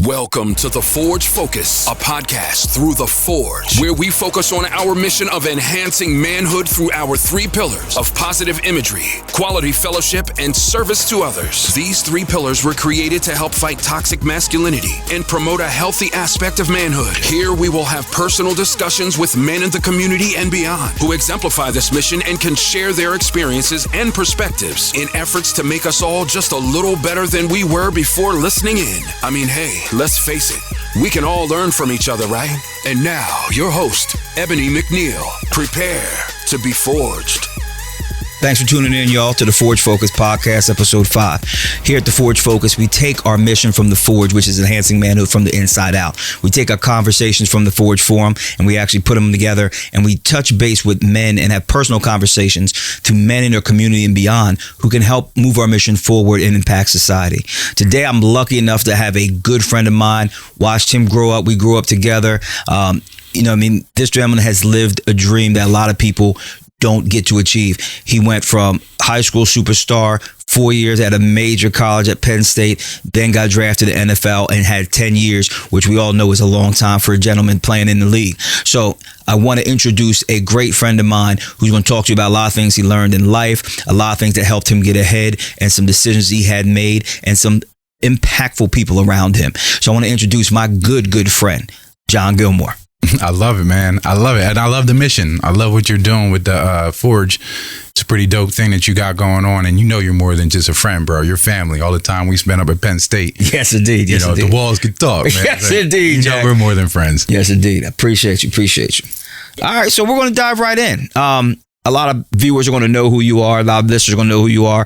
Welcome to The Forge Focus, a podcast through The Forge, where we focus on our mission of enhancing manhood through our three pillars of positive imagery, quality fellowship, and service to others. These three pillars were created to help fight toxic masculinity and promote a healthy aspect of manhood. Here we will have personal discussions with men in the community and beyond who exemplify this mission and can share their experiences and perspectives in efforts to make us all just a little better than we were before listening in. I mean, hey, let's face it, we can all learn from each other, right? And now, your host, Ebony McNeil. Prepare to be forged. Thanks for tuning in, y'all, to the Forge Focus Podcast, Episode 5. Here at the Forge Focus, we take our mission from the Forge, which is enhancing manhood from the inside out. We take our conversations from the Forge Forum, and we actually put them together, and we touch base with men and have personal conversations to men in their community and beyond who can help move our mission forward and impact society. Today, I'm lucky enough to have a good friend of mine. Watched him grow up. We grew up together. This gentleman has lived a dream that a lot of people don't get to achieve. He went from high school superstar, 4 years at a major college at Penn State, then got drafted to the NFL and had 10 years, which we all know is a long time for a gentleman playing in the league. So I want to introduce a great friend of mine who's going to talk to you about a lot of things he learned in life, a lot of things that helped him get ahead, and some decisions he had made, and some impactful people around him. So I want to introduce my good friend, John Gilmore. I love it, man. I love it. And I love the mission. I love what you're doing with the Forge. It's a pretty dope thing that you got going on. And you know you're more than just a friend, bro. You're family. All the time we spent up at Penn State. Yes, indeed. Yes, indeed. The walls can talk, man. Yes, indeed, Jack. We're more than friends. Yes, indeed. I appreciate you. All right, so we're going to dive right in. A lot of viewers are going to know who you are. A lot of listeners are going to know who you are.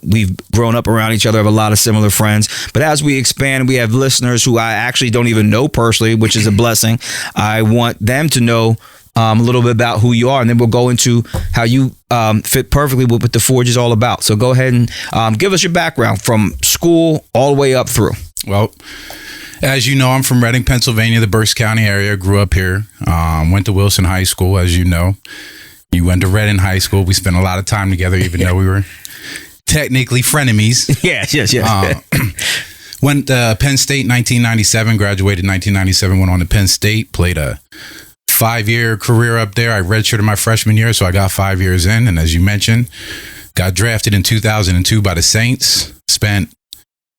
We've grown up around each other, have a lot of similar friends. But as we expand, we have listeners who I actually don't even know personally, which is a blessing. I want them to know a little bit about who you are, and then we'll go into how you fit perfectly with what the Forge is all about. So go ahead and give us your background from school all the way up through. Well, as you know, I'm from Reading, Pennsylvania, the Berks County area. Grew up here. Went to Wilson High School, as you know. You went to Reading High School. We spent a lot of time together, even though we were technically frenemies. Yes. Went to Penn State 1997, graduated 1997, went on to Penn State, played a 5-year career up there. I redshirted my freshman year, so I got 5 years in. And as you mentioned, got drafted in 2002 by the Saints. Spent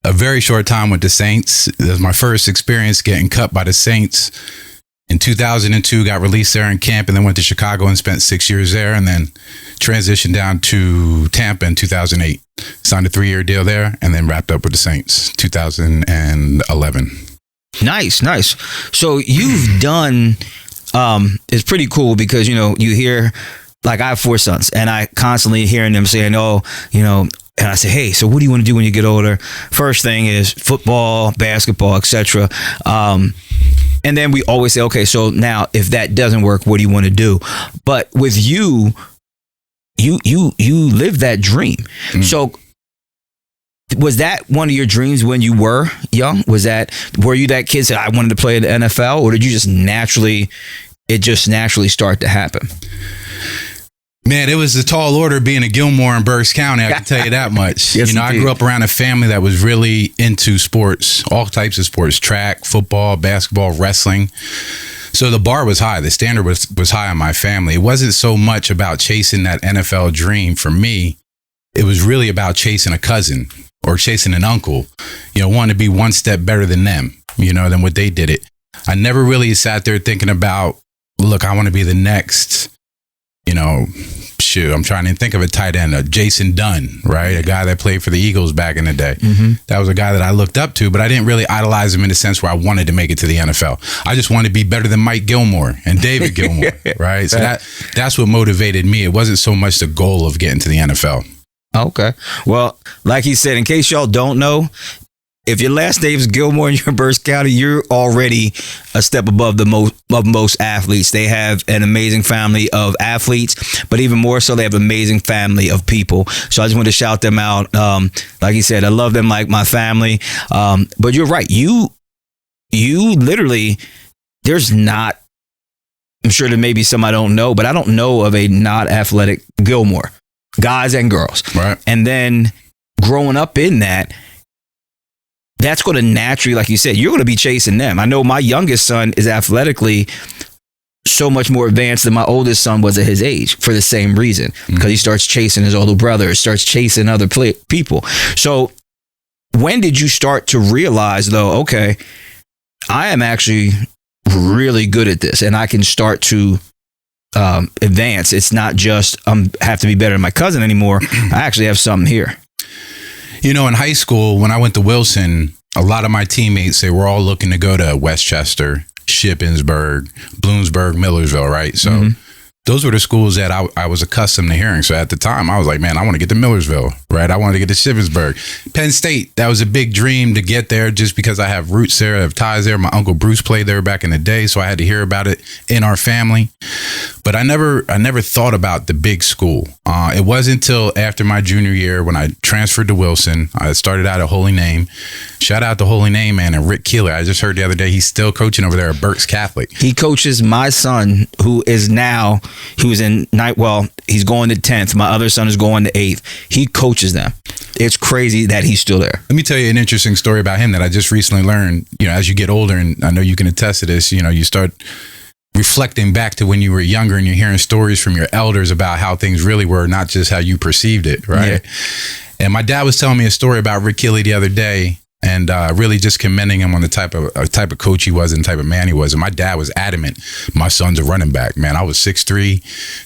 a very short time with the Saints. It was my first experience getting cut by the Saints. In 2002, got released there in camp and then went to Chicago and spent 6 years there and then transitioned down to Tampa in 2008. Signed a 3-year deal there and then wrapped up with the Saints 2011. Nice. So you've done, it's pretty cool because, you hear, like I have 4 sons and I constantly hearing them saying, and I say, hey, so what do you want to do when you get older? First thing is football, basketball, etc. And then we always say, okay, so now if that doesn't work, what do you want to do? But with you live that dream. So was that one of your dreams when you were young? Were you that kid that I wanted to play in the NFL, or did you just naturally start to happen? Man, it was a tall order being a Gilmore in Berks County, I can tell you that much. Yes, I grew up around a family that was really into sports, all types of sports, track, football, basketball, wrestling. So the bar was high. The standard was high on my family. It wasn't so much about chasing that NFL dream for me. It was really about chasing a cousin or chasing an uncle, wanting to be one step better than them, than what they did it. I never really sat there thinking about, look, I want to be the next, I'm trying to think of a tight end, Jason Dunn, right? A guy that played for the Eagles back in the day. Mm-hmm. That was a guy that I looked up to, but I didn't really idolize him in the sense where I wanted to make it to the NFL. I just wanted to be better than Mike Gilmore and David Gilmore, right? So that's what motivated me. It wasn't so much the goal of getting to the NFL. Okay. Well, like he said, in case y'all don't know, if your last name is Gilmore and you're in Berks County, you're already a step above most athletes. They have an amazing family of athletes, but even more so, they have an amazing family of people. So I just want to shout them out. Like he said, I love them like my family. But you're right. You literally, there's not, I'm sure there may be some I don't know, but I don't know of a not athletic Gilmore, guys and girls. Right. And then growing up in that, that's going to naturally, like you said, you're going to be chasing them. I know my youngest son is athletically so much more advanced than my oldest son was at his age for the same reason, because he starts chasing his older brother, starts chasing other people. So when did you start to realize, though, okay, I am actually really good at this and I can start to advance? It's not just have to be better than my cousin anymore. I actually have something here. You know, in high school, when I went to Wilson, a lot of my teammates, they were all looking to go to Westchester, Shippensburg, Bloomsburg, Millersville, right? So those were the schools that I was accustomed to hearing. So at the time, I was like, man, I want to get to Millersville, right? I wanted to get to Shippensburg. Penn State, that was a big dream to get there just because I have roots there, I have ties there. My Uncle Bruce played there back in the day, so I had to hear about it in our family. But I never thought about the big school. It wasn't until after my junior year when I transferred to Wilson. I started out at Holy Name. Shout out to Holy Name, man, and Rick Keeler. I just heard the other day he's still coaching over there at Burke's Catholic. He coaches my son, who is now, he was in he's going to 10th. My other son is going to 8th. He coaches them. It's crazy that he's still there. Let me tell you an interesting story about him that I just recently learned. You know, as you get older, and I know you can attest to this, you know, you start reflecting back to when you were younger and you're hearing stories from your elders about how things really were, not just how you perceived it, right? Yeah. And my dad was telling me a story about Rick Keeley the other day, and really just commending him on the type of coach he was and the type of man he was. And my dad was adamant, my son's a running back. Man, I was 6'3",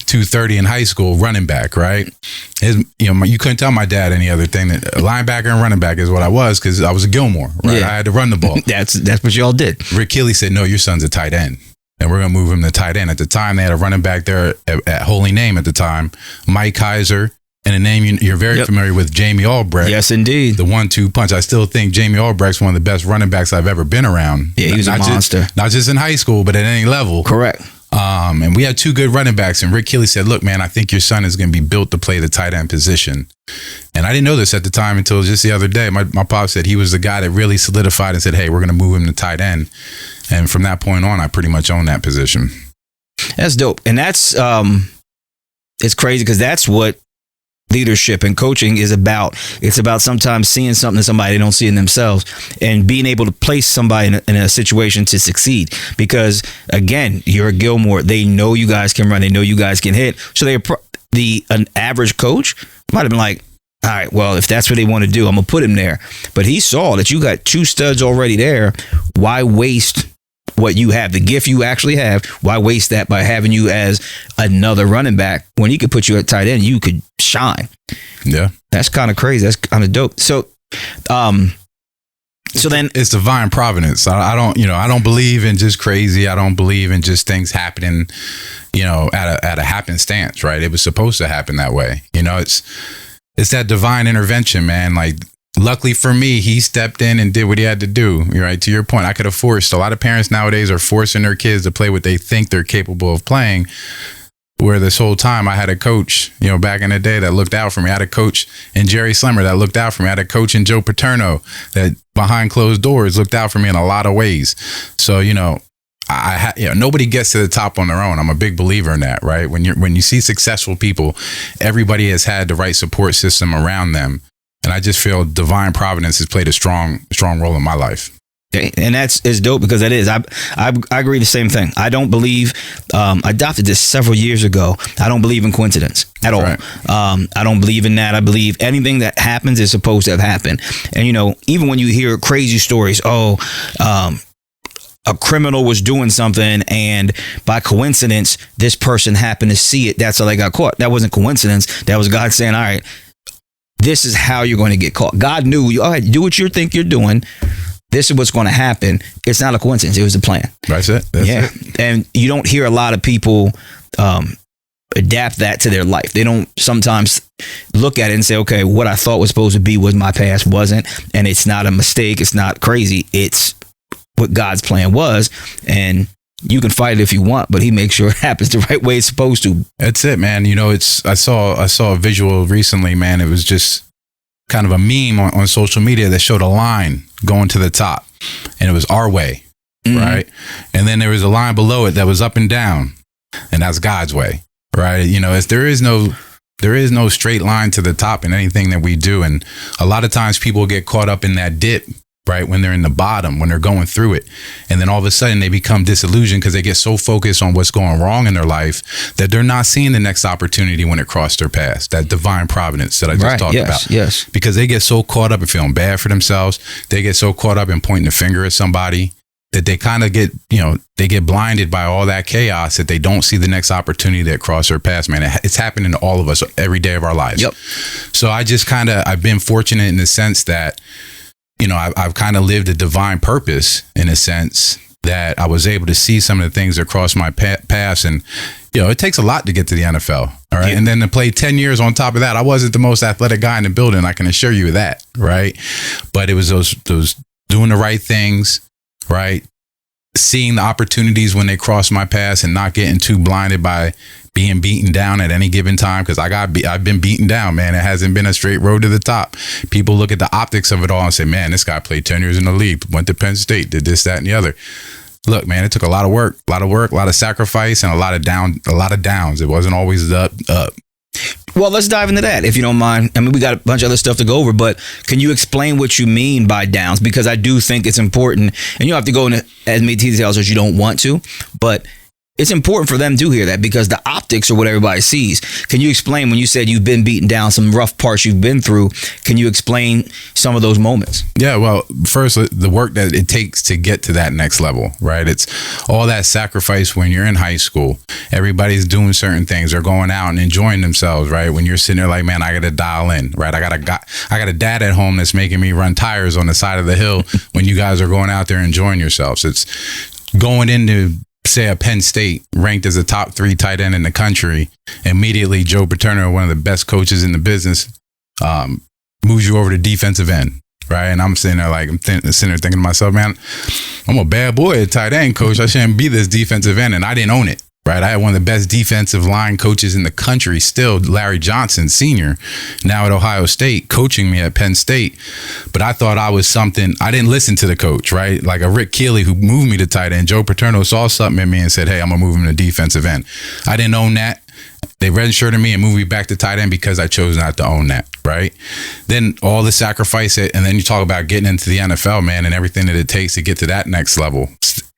230 in high school, running back, right? You couldn't tell my dad any other thing. That a linebacker and running back is what I was, because I was a Gilmore, right? Yeah. I had to run the ball. That's what y'all did. Rick Keeley said, no, your son's a tight end, and we're going to move him to tight end. At the time, they had a running back there at Holy Name at the time, Mike Kaiser, and a name you're very familiar with, Jamie Albrecht. Yes, indeed. The 1-2 punch. I still think Jamie Albrecht's one of the best running backs I've ever been around. Yeah, he was a monster. Not just in high school, but at any level. Correct. And we had two good running backs, and Rick Keeley said, look, man, I think your son is going to be built to play the tight end position. And I didn't know this at the time until just the other day. My pop said he was the guy that really solidified and said, hey, we're going to move him to tight end. And from that point on, I pretty much own that position. That's dope. And that's, it's crazy, because that's what leadership and coaching is about. It's about sometimes seeing something that somebody don't see in themselves and being able to place somebody in a situation to succeed. Because again, you're a Gilmore. They know you guys can run. They know you guys can hit. So an average coach might have been like, all right, well, if that's what they want to do, I'm going to put him there. But he saw that you got two studs already there. Why waste what you have, the gift you actually have? Why waste that by having you as another running back when he could put you at tight end? You could shine. Yeah, that's kind of crazy. That's kind of dope. So then it's divine providence. I don't believe in just crazy. I don't believe in just things happening, at a happenstance, right? It was supposed to happen that way. It's that divine intervention, man. Like, luckily for me, he stepped in and did what he had to do. Right? To your point, I could have forced. A lot of parents nowadays are forcing their kids to play what they think they're capable of playing. Where this whole time I had a coach, back in the day that looked out for me. I had a coach in Jerry Slimmer that looked out for me. I had a coach in Joe Paterno that behind closed doors looked out for me in a lot of ways. So, nobody gets to the top on their own. I'm a big believer in that, right? When you see successful people, everybody has had the right support system around them. And I just feel divine providence has played a strong role in my life. And it's dope, because that is. I agree the same thing. I don't believe, I adopted this several years ago. I don't believe in coincidence at all. Right. I don't believe in that. I believe anything that happens is supposed to have happened. And, even when you hear crazy stories, a criminal was doing something and by coincidence, this person happened to see it. That's how they got caught. That wasn't coincidence. That was God saying, all right, this is how you're going to get caught. God knew, all right, do what you think you're doing. This is what's going to happen. It's not a coincidence. It was a plan. That's it. That's it. And you don't hear a lot of people adapt that to their life. They don't sometimes look at it and say, okay, what I thought was supposed to be was my past wasn't. And it's not a mistake. It's not crazy. It's what God's plan was. And you can fight it if you want, but he makes sure it happens the right way it's supposed to. That's it, man. I saw a visual recently, man. It was just kind of a meme on social media that showed a line going to the top, and it was our way, right? And then there was a line below it that was up and down, and that's God's way, right? There is no straight line to the top in anything that we do, and a lot of times people get caught up in that dip right? When they're in the bottom, when they're going through it. And then all of a sudden they become disillusioned because they get so focused on what's going wrong in their life that they're not seeing the next opportunity when it crossed their path, that divine providence that I just talked about. Yes. Because they get so caught up in feeling bad for themselves. They get so caught up in pointing the finger at somebody that they kind of get, they get blinded by all that chaos that they don't see the next opportunity that crossed their path, man. It's happening to all of us every day of our lives. Yep. So I've been fortunate in the sense that, I've kind of lived a divine purpose in a sense that I was able to see some of the things that crossed my path. And, it takes a lot to get to the NFL. All right. Yeah. And then to play 10 years on top of that, I wasn't the most athletic guy in the building. I can assure you of that. Right. But it was those doing the right things, right? Seeing the opportunities when they cross my path and not getting too blinded by being beaten down at any given time, because I've been beaten down, man. It hasn't been a straight road to the top. People look at the optics of it all and say, man, this guy played 10 years in the league, went to Penn State, did this, that, and the other. Look, man, it took a lot of work, a lot of sacrifice, and a lot of downs. It wasn't always the up. Well, let's dive into that, if you don't mind. I mean, we got a bunch of other stuff to go over, but can you explain what you mean by downs? Because I do think it's important, and you don't have to go into as many details as you don't want to, but it's important for them to hear that because the optics are what everybody sees. Can you explain, when you said you've been beaten down, some rough parts you've been through, can you explain some of those moments? Yeah, well, first, the work that it takes to get to that next level, right? It's all that sacrifice when you're in high school. Everybody's doing certain things. They're going out and enjoying themselves, right? When you're sitting there like, man, I got to dial in, right? I got a dad at home that's making me run tires on the side of the hill when you guys are going out there enjoying yourselves. It's going into, say, a Penn State ranked as a top 3 tight end in the country. Immediately, Joe Paterno, one of the best coaches in the business, moves you over to defensive end, right? And I'm sitting there like, sitting there thinking to myself, man, I'm a bad boy at tight end, coach. I shouldn't be this defensive end. And I didn't own it, right? I had one of the best defensive line coaches in the country still, Larry Johnson, senior, now at Ohio State, coaching me at Penn State. But I thought I was something. I didn't listen to the coach, right? Like a Rick Keeley who moved me to tight end. Joe Paterno saw something in me and said, hey, I'm going to move him to defensive end. I didn't own that. They redshirted me and moved me back to tight end because I chose not to own that, right? Then all the sacrifice, and then you talk about getting into the NFL, man, and everything that it takes to get to that next level.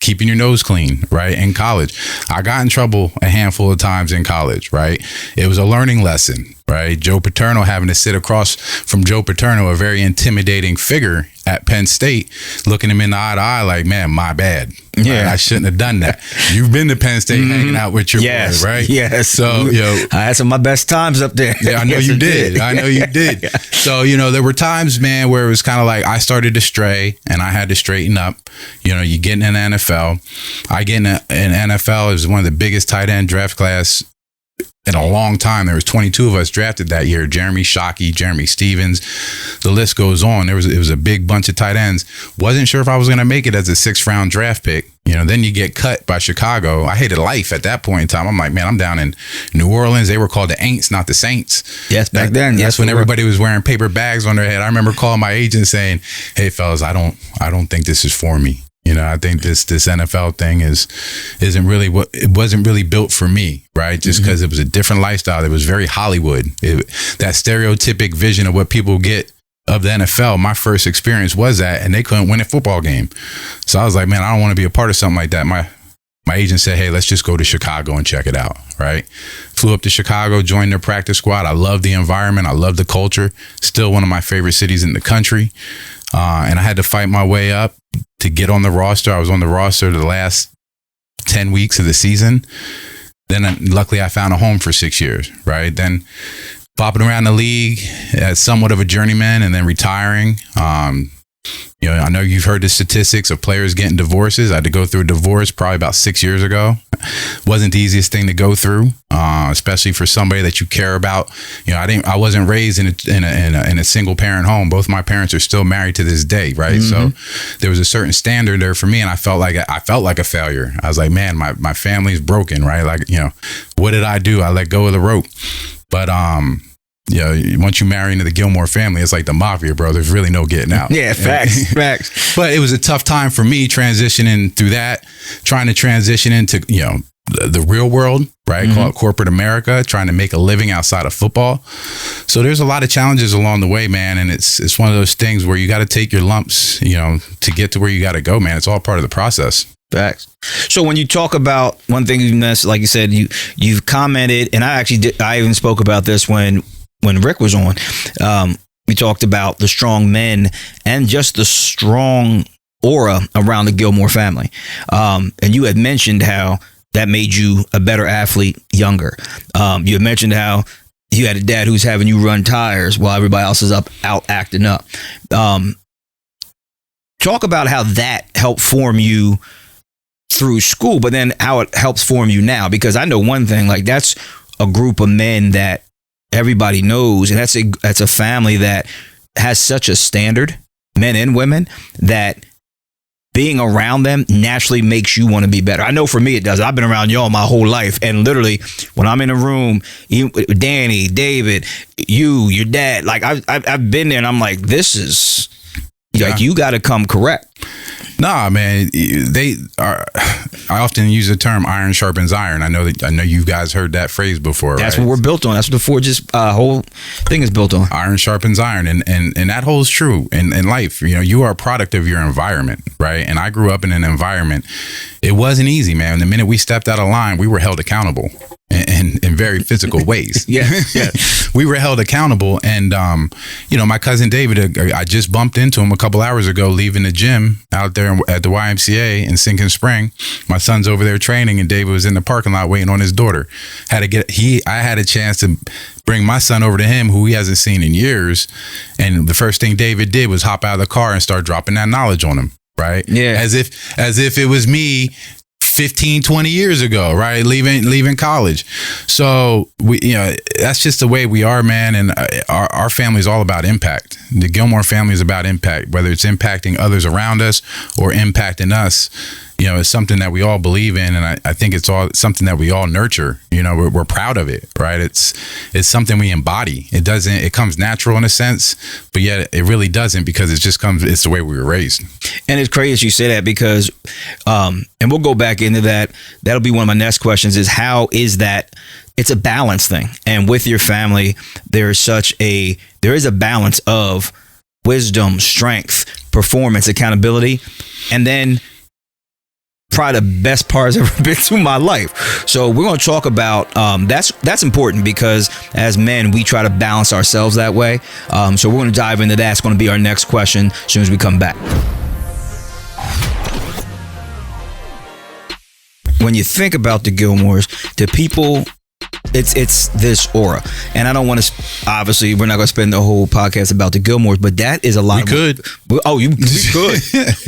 Keeping your nose clean, right? In college, I got in trouble a handful of times in college, right? It was a learning lesson, right? Joe Paterno, having to sit across from Joe Paterno, a very intimidating figure at Penn State, looking him in the eye to eye like, man, my bad. Yeah, right? I shouldn't have done that. You've been to Penn State hanging out with your boys, right? Yes. So, I had some of my best times up there. Yeah, I know you did. I know you did. So, there were times, man, where it was kind of like I started to stray and I had to straighten up. You get in an NFL. I get in an NFL. It was one of the biggest tight end draft class in a long time. There was 22 of us drafted that year. Jeremy Shockey, Jeremy Stevens, the list goes on. It was a big bunch of tight ends. Wasn't sure if I was going to make it as a 6th round draft pick. Then you get cut by Chicago. I hated life at that point in time. I'm like, man, I'm down in New Orleans. They were called the Aints, not the Saints. Yes, back then. That's when everybody was wearing paper bags on their head. I remember calling my agent saying, hey, fellas, I don't think this is for me. I think this NFL thing isn't really it wasn't really built for me, right? Just because it was a different lifestyle. It was very Hollywood. That stereotypic vision of what people get of the NFL. My first experience was that, and they couldn't win a football game. So I was like, man, I don't want to be a part of something like that. My agent said, hey, let's just go to Chicago and check it out, right? Flew up to Chicago, joined their practice squad. I love the environment. I love the culture. Still one of my favorite cities in the country. And I had to fight my way up to get on the roster. I was on the roster the last 10 weeks of the season. Then luckily I found a home for 6 years, right? Then bopping around the league as somewhat of a journeyman and then retiring. I know you've heard the statistics of players getting divorces. I had to go through a divorce probably about 6 years ago. Wasn't the easiest thing to go through, especially for somebody that you care about. I wasn't raised in a single parent home. Both my parents are still married to this day, right? So there was a certain standard there for me, and I felt like a failure. I was like, man, my family's broken, right? Like, what did I do? I let go of the rope. But once you marry into the Gilmore family, it's like the mafia, bro. There's really no getting out. Yeah, facts. But it was a tough time for me transitioning through that, trying to transition into, the real world, right? Call it corporate America, trying to make a living outside of football. So there's a lot of challenges along the way, man. And it's one of those things where you got to take your lumps, to get to where you got to go, man. It's all part of the process. Facts. So when you talk about one thing you missed, like you said, you've commented, and I even spoke about this when Rick was on. We talked about the strong men and just the strong aura around the Gilmore family. And you had mentioned how that made you a better athlete younger. You had mentioned how you had a dad who's having you run tires while everybody else is out acting up. Talk about how that helped form you through school, but then how it helps form you now. Because I know one thing, like that's a group of men that everybody knows, and that's a family that has such a standard, men and women, that being around them naturally makes you want to be better. I know for me it does. I've been around y'all my whole life, and literally when I'm in a room, Danny, David, your dad, like I've been there, and I'm like, this is like, you got to come correct. Nah, man, I often use the term iron sharpens iron. I know you guys heard that phrase before. That's right? what we're built on. That's what the Forge's whole thing is built on. Iron sharpens iron, and that holds true in life. You are a product of your environment, right? And I grew up in an environment. It wasn't easy, man. The minute we stepped out of line, we were held accountable in very physical ways. Yeah. We were held accountable. And, my cousin David, I just bumped into him a couple hours ago, leaving the gym out there at the YMCA in Sinking Spring. My son's over there training, and David was in the parking lot waiting on his daughter. I had a chance to bring my son over to him, who he hasn't seen in years. And the first thing David did was hop out of the car and start dropping that knowledge on him. Right. Yeah. As if it was me 15, 20 years ago, right? Leaving college. So that's just the way we are, man. And our family is all about impact. The Gilmore family is about impact, whether it's impacting others around us or impacting us. It's something that we all believe in, and I think it's all something that we all nurture. We're proud of it, right? It's something we embody. It comes natural in a sense, but yet it really doesn't, because it's the way we were raised. And it's crazy you say that, because, and we'll go back into that. That'll be one of my next questions, is how is that? It's a balance thing. And with your family, there is a balance of wisdom, strength, performance, accountability, and then probably the best part has ever been to my life. So we're going to talk about that's important, because as men, we try to balance ourselves that way. So we're going to dive into that. It's going to be our next question as soon as we come back. When you think about the Gilmores, to people, it's this aura. And I don't want to, obviously, we're not going to spend the whole podcast about the Gilmores, but that is a lot. We could. We could.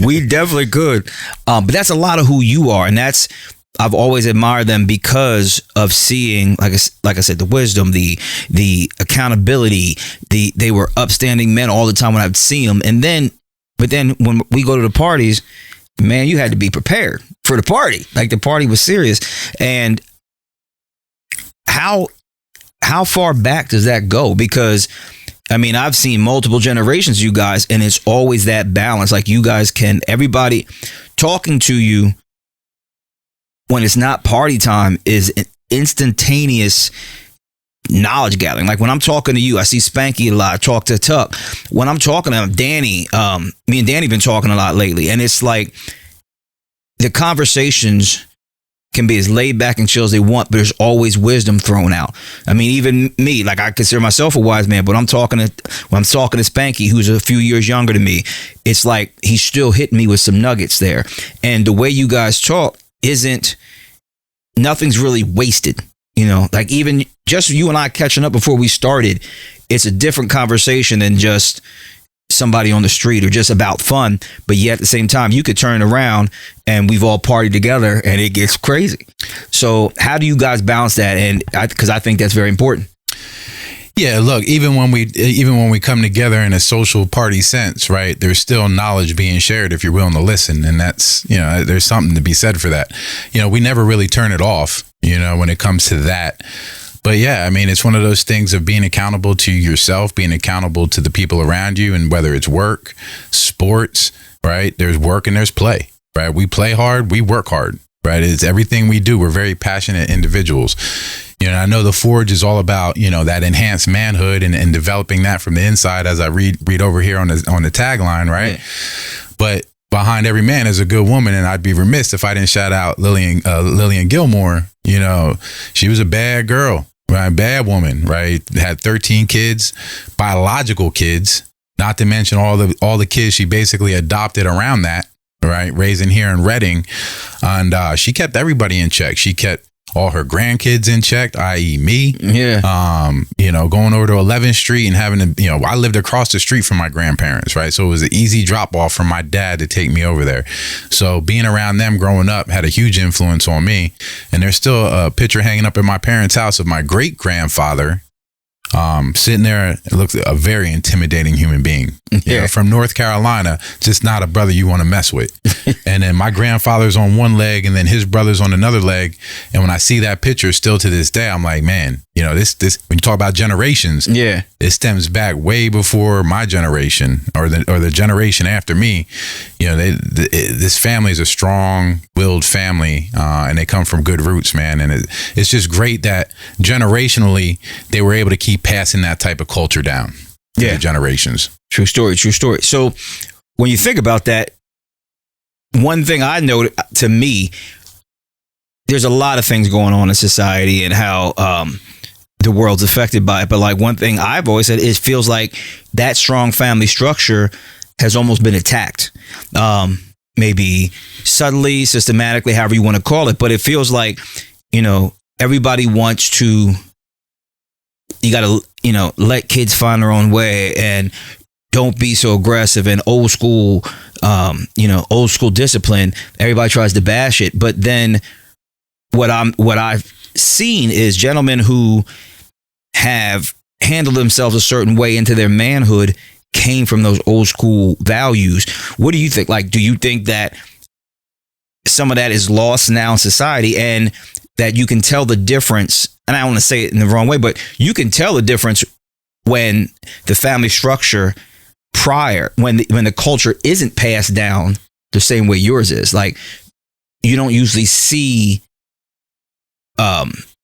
We definitely could. But that's a lot of who you are. And I've always admired them because of seeing, like I said, the wisdom, the accountability. They were upstanding men all the time when I'd see them. But then when we go to the parties, man, you had to be prepared for the party. Like, the party was serious. And how far back does that go? Because I've seen multiple generations of you guys, and it's always that balance. Like, you guys everybody talking to you when it's not party time is an instantaneous knowledge gathering. Like, when I'm talking to you, I see Spanky a lot. I talk to Tuck. When I'm talking to Danny, me and Danny been talking a lot lately, and it's like the conversations can be as laid back and chill as they want, but there's always wisdom thrown out. Even me, like, I consider myself a wise man, but when I'm talking to Spanky, who's a few years younger than me, it's like he's still hitting me with some nuggets there. And the way you guys talk nothing's really wasted. Like, even just you and I catching up before we started, it's a different conversation than just somebody on the street or just about fun. But yet at the same time, you could turn around and we've all partied together and it gets crazy. So how do you guys balance that? And because I think that's very important. Yeah, look, even when we come together in a social party sense, right, there's still knowledge being shared if you're willing to listen. And that's, there's something to be said for that. We never really turn it off, when it comes to that. But yeah, it's one of those things of being accountable to yourself, being accountable to the people around you, and whether it's work, sports, right? There's work and there's play, right? We play hard, we work hard. right? It's everything we do. We're very passionate individuals. You know, I know the Forge is all about, you know, that enhanced manhood and developing that from the inside, as I read over here on the tagline, right? Yeah. But behind every man is a good woman, and I'd be remiss if I didn't shout out Lillian Gilmore. You know, she was a bad girl, right? Bad woman, right? Had 13 kids, biological kids, not to mention all the kids she basically adopted around that, right? Raising here in Reading, and she kept everybody in check. She kept all her grandkids in check, i.e. me. Yeah. You know, going over to 11th Street and having to, you know, I lived across the street from my grandparents, right? So it was an easy drop off from my dad to take me over there. So being around them growing up had a huge influence on me. And there's still a picture hanging up in my parents' house of my great grandfather. Sitting there, it looks a very intimidating human being. You know, from North Carolina, just not a brother you want to mess with. And then my grandfather's on one leg, and then his brother's on another leg. And when I see that picture, still to this day, I'm like, man, you know, this when you talk about generations, it stems back way before my generation or the generation after me. You know, this family is a strong-willed family, and they come from good roots, man. And it's just great that generationally they were able to keep passing that type of culture down to the generations. True story. So when you think about that, one thing I know, to me, there's a lot of things going on in society and how the world's affected by it. But like one thing I've always said, it feels like that strong family structure has almost been attacked. Maybe subtly, systematically, however you want to call it. But it feels like, you know, everybody wants to, you got to, you know, let kids find their own way and don't be so aggressive and old school, old school discipline. Everybody tries to bash it. But then what I've seen is gentlemen who have handled themselves a certain way into their manhood came from those old school values. What do you think? Like, do you think that some of that is lost now in society, and that you can tell the difference? And I don't want to say it in the wrong way, but you can tell the difference when the family structure prior, when the culture isn't passed down the same way yours is. Like, you don't usually see,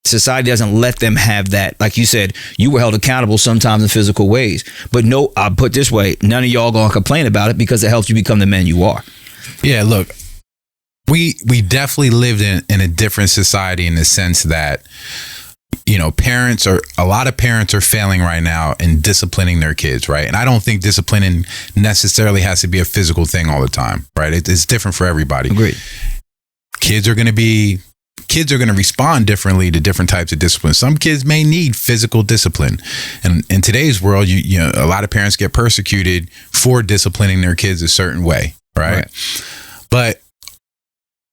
society doesn't let them have that. Like you said, you were held accountable sometimes in physical ways. But no, I'll put it this way, none of y'all gonna complain about it because it helps you become the man you are. Yeah, look, we definitely lived in a different society in the sense that, you know, a lot of parents are failing right now in disciplining their kids, right? And I don't think disciplining necessarily has to be a physical thing all the time, right? It's different for everybody. Agreed. Kids are going to respond differently to different types of discipline. Some kids may need physical discipline. And in today's world, you know, a lot of parents get persecuted for disciplining their kids a certain way, right? But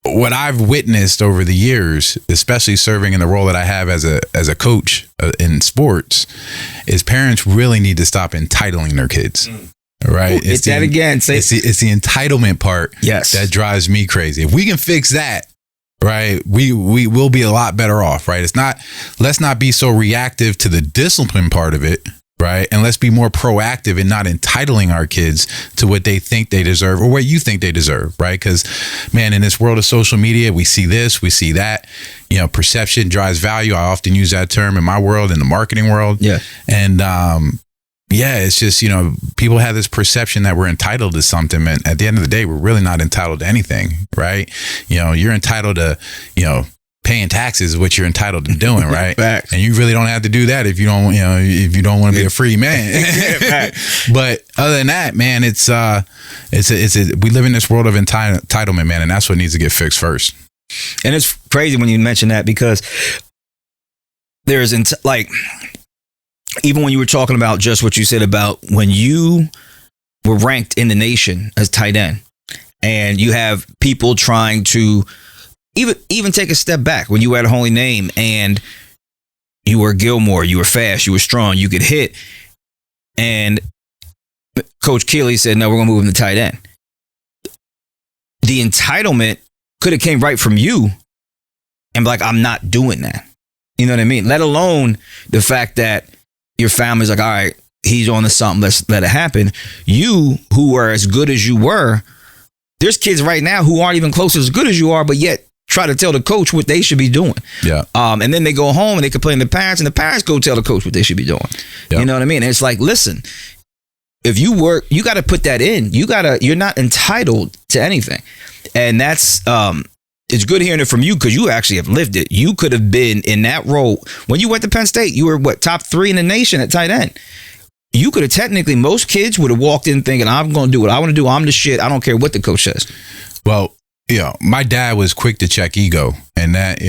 what I've witnessed over the years, especially serving in the role that I have as a coach in sports, is parents really need to stop entitling their kids. Right? It's that again. It's the entitlement part that drives me crazy. If we can fix that, right, we will be a lot better off, right? Let's not be so reactive to the discipline part of it, right? And let's be more proactive in not entitling our kids to what they think they deserve or what you think they deserve, right? Because, man, in this world of social media, we see this, we see that. You know, perception drives value. I often use that term in my world, in the marketing world. Yeah. And it's just, you know, people have this perception that we're entitled to something. And at the end of the day, we're really not entitled to anything, right? You know, you're entitled to, you know, paying taxes is what you're entitled to doing, right? Facts. And you really don't have to do that if you don't want to be a free man. But other than that, man, we live in this world of entitlement, man, and that's what needs to get fixed first. And it's crazy when you mention that, because there's even when you were talking about just what you said about when you were ranked in the nation as tight end, and you have people trying to even take a step back when you had a holy name and you were Gilmore, you were fast, you were strong, you could hit. And Coach Keeley said, no, we're going to move him to tight end. The entitlement could have came right from you and be like, I'm not doing that. You know what I mean? Let alone the fact that your family's like, all right, he's on to something, let's let it happen. You, who were as good as you were, there's kids right now who aren't even close as good as you are, but yet try to tell the coach what they should be doing. Yeah. And then they go home and they complain to the parents, and the parents go tell the coach what they should be doing. Yeah. You know what I mean? And it's like, listen, if you work, you got to put that in. You're not entitled to anything. And that's, it's good hearing it from you because you actually have lived it. You could have been in that role. When you went to Penn State, you were top 3 in the nation at tight end. You could have technically, most kids would have walked in thinking, I'm going to do what I want to do. I'm the shit. I don't care what the coach says. Well, my dad was quick to check ego, and that,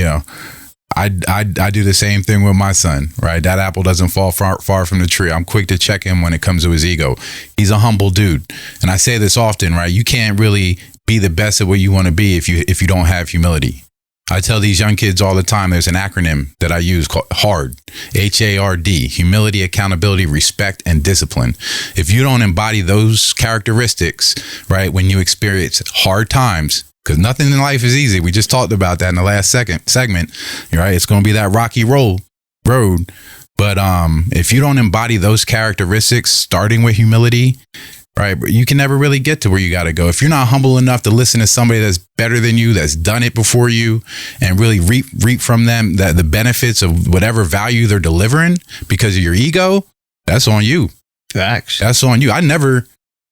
I do the same thing with my son, right? That apple doesn't fall far from the tree. I'm quick to check him when it comes to his ego. He's a humble dude. And I say this often, right? You can't really be the best at what you want to be if you don't have humility. I tell these young kids all the time, there's an acronym that I use called HARD, H-A-R-D, humility, accountability, respect, and discipline. If you don't embody those characteristics, right, when you experience hard times, because nothing in life is easy. We just talked about that in the last segment, right? It's going to be that rocky road. But if you don't embody those characteristics, starting with humility, right, you can never really get to where you got to go. If you're not humble enough to listen to somebody that's better than you, that's done it before you, and really reap from them the benefits of whatever value they're delivering because of your ego, that's on you. Facts. That's on you. I never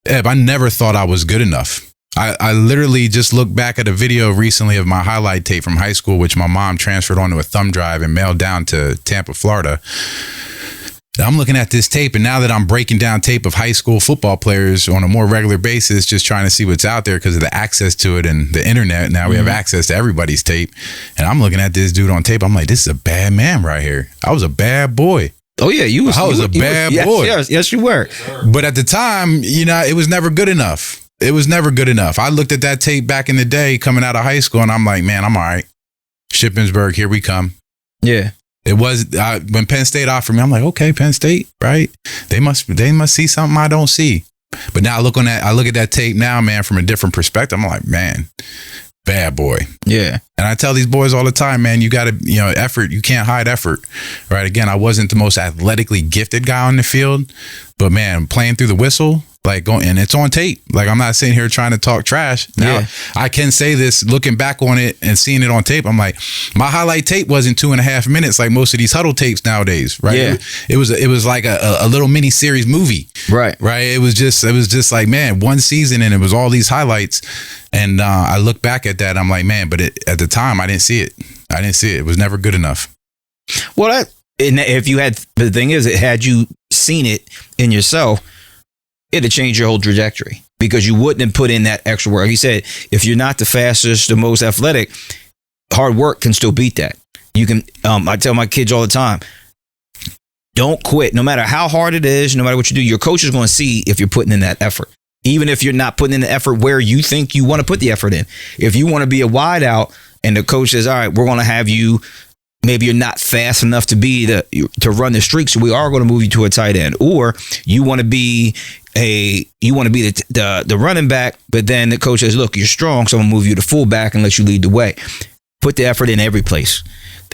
thought I was good enough. I literally just looked back at a video recently of my highlight tape from high school, which my mom transferred onto a thumb drive and mailed down to Tampa, Florida. I'm looking at this tape, and now that I'm breaking down tape of high school football players on a more regular basis, just trying to see what's out there because of the access to it and the internet. Now we have access to everybody's tape. And I'm looking at this dude on tape. I'm like, this is a bad man right here. I was a bad boy. Oh, yeah. I was a bad boy. Yes, you were. But at the time, it was never good enough. It was never good enough. I looked at that tape back in the day coming out of high school, and I'm like, man, I'm all right. Shippensburg, here we come. Yeah. It was when Penn State offered me, I'm like, okay, Penn State, right? They must see something I don't see. But now I look at that tape now, man, from a different perspective. I'm like, man, bad boy. Yeah. And I tell these boys all the time, man, you got to, effort. You can't hide effort, right? Again, I wasn't the most athletically gifted guy on the field, but man, playing through the whistle, and it's on tape. Like, I'm not sitting here trying to talk trash. Now, I can say this looking back on it and seeing it on tape. I'm like, my highlight tape wasn't 2.5 minutes like most of these huddle tapes nowadays, right? Yeah. It was like a little mini series movie, right? It was just like, man, one season, and it was all these highlights. And I look back at that, I'm like, man, but at the time, I didn't see it. It was never good enough. Well, if you had, the thing is, had you seen it in yourself, it'd change your whole trajectory because you wouldn't have put in that extra work. He said, if you're not the fastest, the most athletic, hard work can still beat that. You can, I tell my kids all the time, don't quit. No matter how hard it is, no matter what you do, your coach is going to see if you're putting in that effort. Even if you're not putting in the effort where you think you want to put the effort in. If you want to be a wide out and the coach says, all right, we're going to have you, maybe you're not fast enough to run the streak, so we are going to move you to a tight end. Or you want to be the running back, but then the coach says, look, you're strong, so I'm going to move you to fullback and let you lead the way. Put the effort in every place.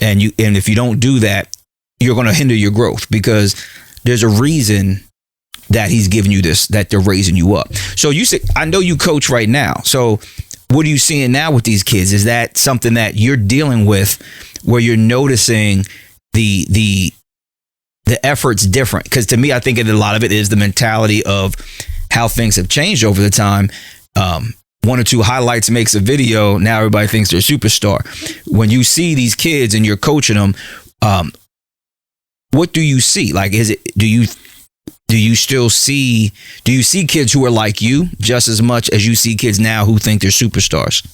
And if you don't do that, you're going to hinder your growth because there's a reason that he's giving you this, that they're raising you up. So you said, I know you coach right now. So what are you seeing now with these kids? Is that something that you're dealing with where you're noticing the effort's different? Because to me, I think a lot of it is the mentality of how things have changed over the time. 1 or 2 highlights makes a video. Now everybody thinks they're a superstar. When you see these kids and you're coaching them, what do you see? Like, do you see kids who are like you just as much as you see kids now who think they're superstars?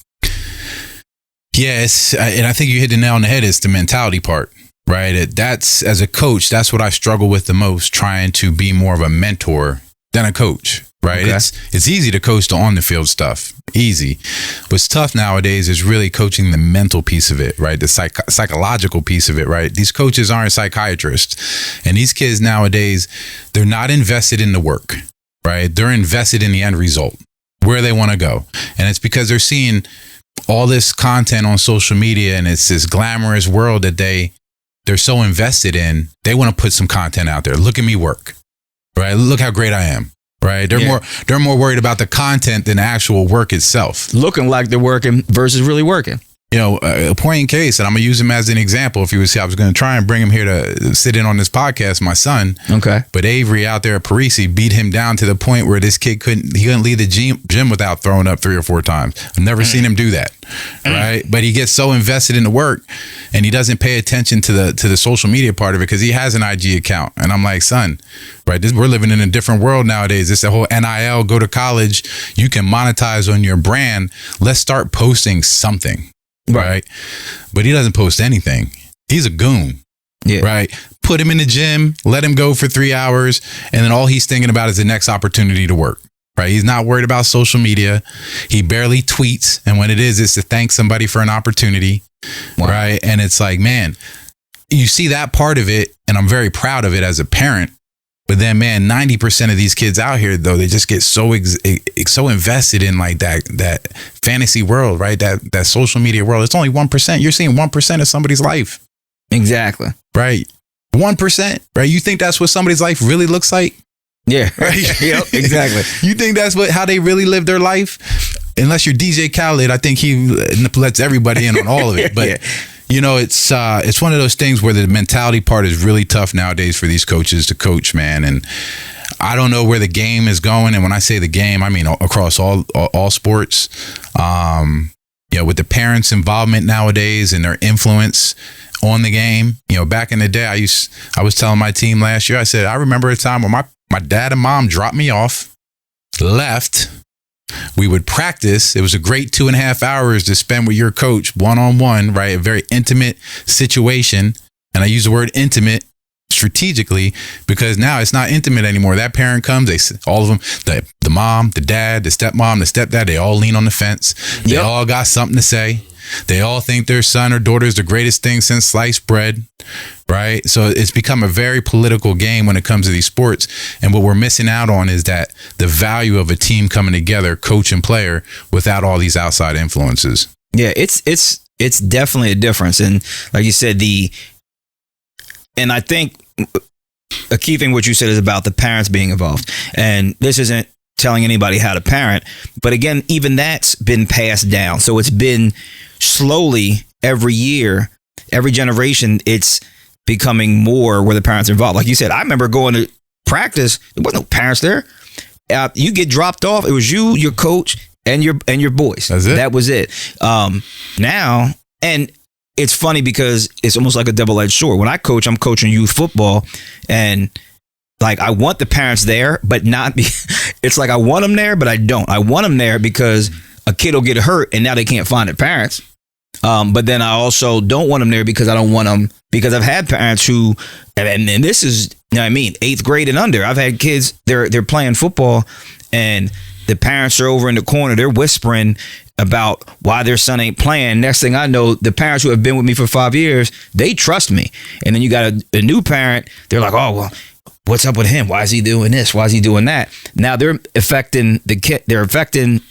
Yes, and I think you hit the nail on the head. It's the mentality part, right? That's, as a coach, that's what I struggle with the most, trying to be more of a mentor than a coach, right? Okay. It's easy to coach the on the field stuff, easy. What's tough nowadays is really coaching the mental piece of it, right? The psychological piece of it, right? These coaches aren't psychiatrists, and these kids nowadays, they're not invested in the work, right? They're invested in the end result, where they want to go, and it's because they're seeing all this content on social media, and it's this glamorous world that they're so invested in. They want to put some content out there. Look at me work, right? Look how great I am, right? They're more worried about the content than the actual work itself. Looking like they're working versus really working. A point in case, and I'm gonna use him as an example. If you would see, I was gonna try and bring him here to sit in on this podcast, my son. Okay. But Avery out there at Parisi beat him down to the point where this kid couldn't leave the gym without throwing up 3 or 4 times. I've never seen him do that. Right. But he gets so invested in the work and he doesn't pay attention to the social media part of it because he has an IG account. And I'm like, son, right, we're living in a different world nowadays. It's the whole NIL, go to college, you can monetize on your brand. Let's start posting something. Right. But he doesn't post anything. He's a goon. Yeah. Right. Put him in the gym, let him go for 3 hours. And then all he's thinking about is the next opportunity to work. Right. He's not worried about social media. He barely tweets. And when it is, it's to thank somebody for an opportunity. Wow. Right. And it's like, man, you see that part of it. And I'm very proud of it as a parent. But then, man, 90% of these kids out here, though, they just get so invested in like that fantasy world, right? That social media world. It's only 1%. You're seeing 1% of somebody's life. Exactly. Right. 1%. Right. You think that's what somebody's life really looks like? Yeah. Right. Yep. Exactly. You think that's how they really live their life? Unless you're DJ Khaled, I think he lets everybody in on all of it. But yeah. It's one of those things where the mentality part is really tough nowadays for these coaches to coach, man. And I don't know where the game is going. And when I say the game, I mean across all sports. With the parents' involvement nowadays and their influence on the game. Back in the day, I was telling my team last year, I said, I remember a time when my dad and mom dropped me off, left. We would practice. It was a great 2.5 hours to spend with your coach one-on-one, right? A very intimate situation. And I use the word intimate strategically because now it's not intimate anymore. That parent comes, all of them, the mom, the dad, the stepmom, the stepdad, they all lean on the fence. They all got something to say. They all think their son or daughter is the greatest thing since sliced bread, right? So it's become a very political game when it comes to these sports. And what we're missing out on is that the value of a team coming together, coach and player, without all these outside influences. Yeah, it's definitely a difference. And like you said, and I think a key thing what you said is about the parents being involved. And this isn't telling anybody how to parent, but again, even that's been passed down. So it's been slowly every year, every generation, it's becoming more where the parents are involved. Like you said, I remember going to practice. There wasn't no parents there. You get dropped off. It was you, your coach, and your boys. That's it. That was it. Now, and it's funny because it's almost like a double-edged sword. When I coach, I'm coaching youth football, and like I want the parents there, but not be. It's like I want them there, but I don't. I want them there because a kid will get hurt, and now they can't find their parents. But then I also don't want them there because I don't want them, because I've had parents who, and this is, 8th grade and under. I've had kids, they're playing football and the parents are over in the corner. They're whispering about why their son ain't playing. Next thing I know, the parents who have been with me for 5 years, they trust me. And then you got a new parent. They're like, oh, well, what's up with him? Why is he doing this? Why is he doing that? Now they're affecting the kid. They're affecting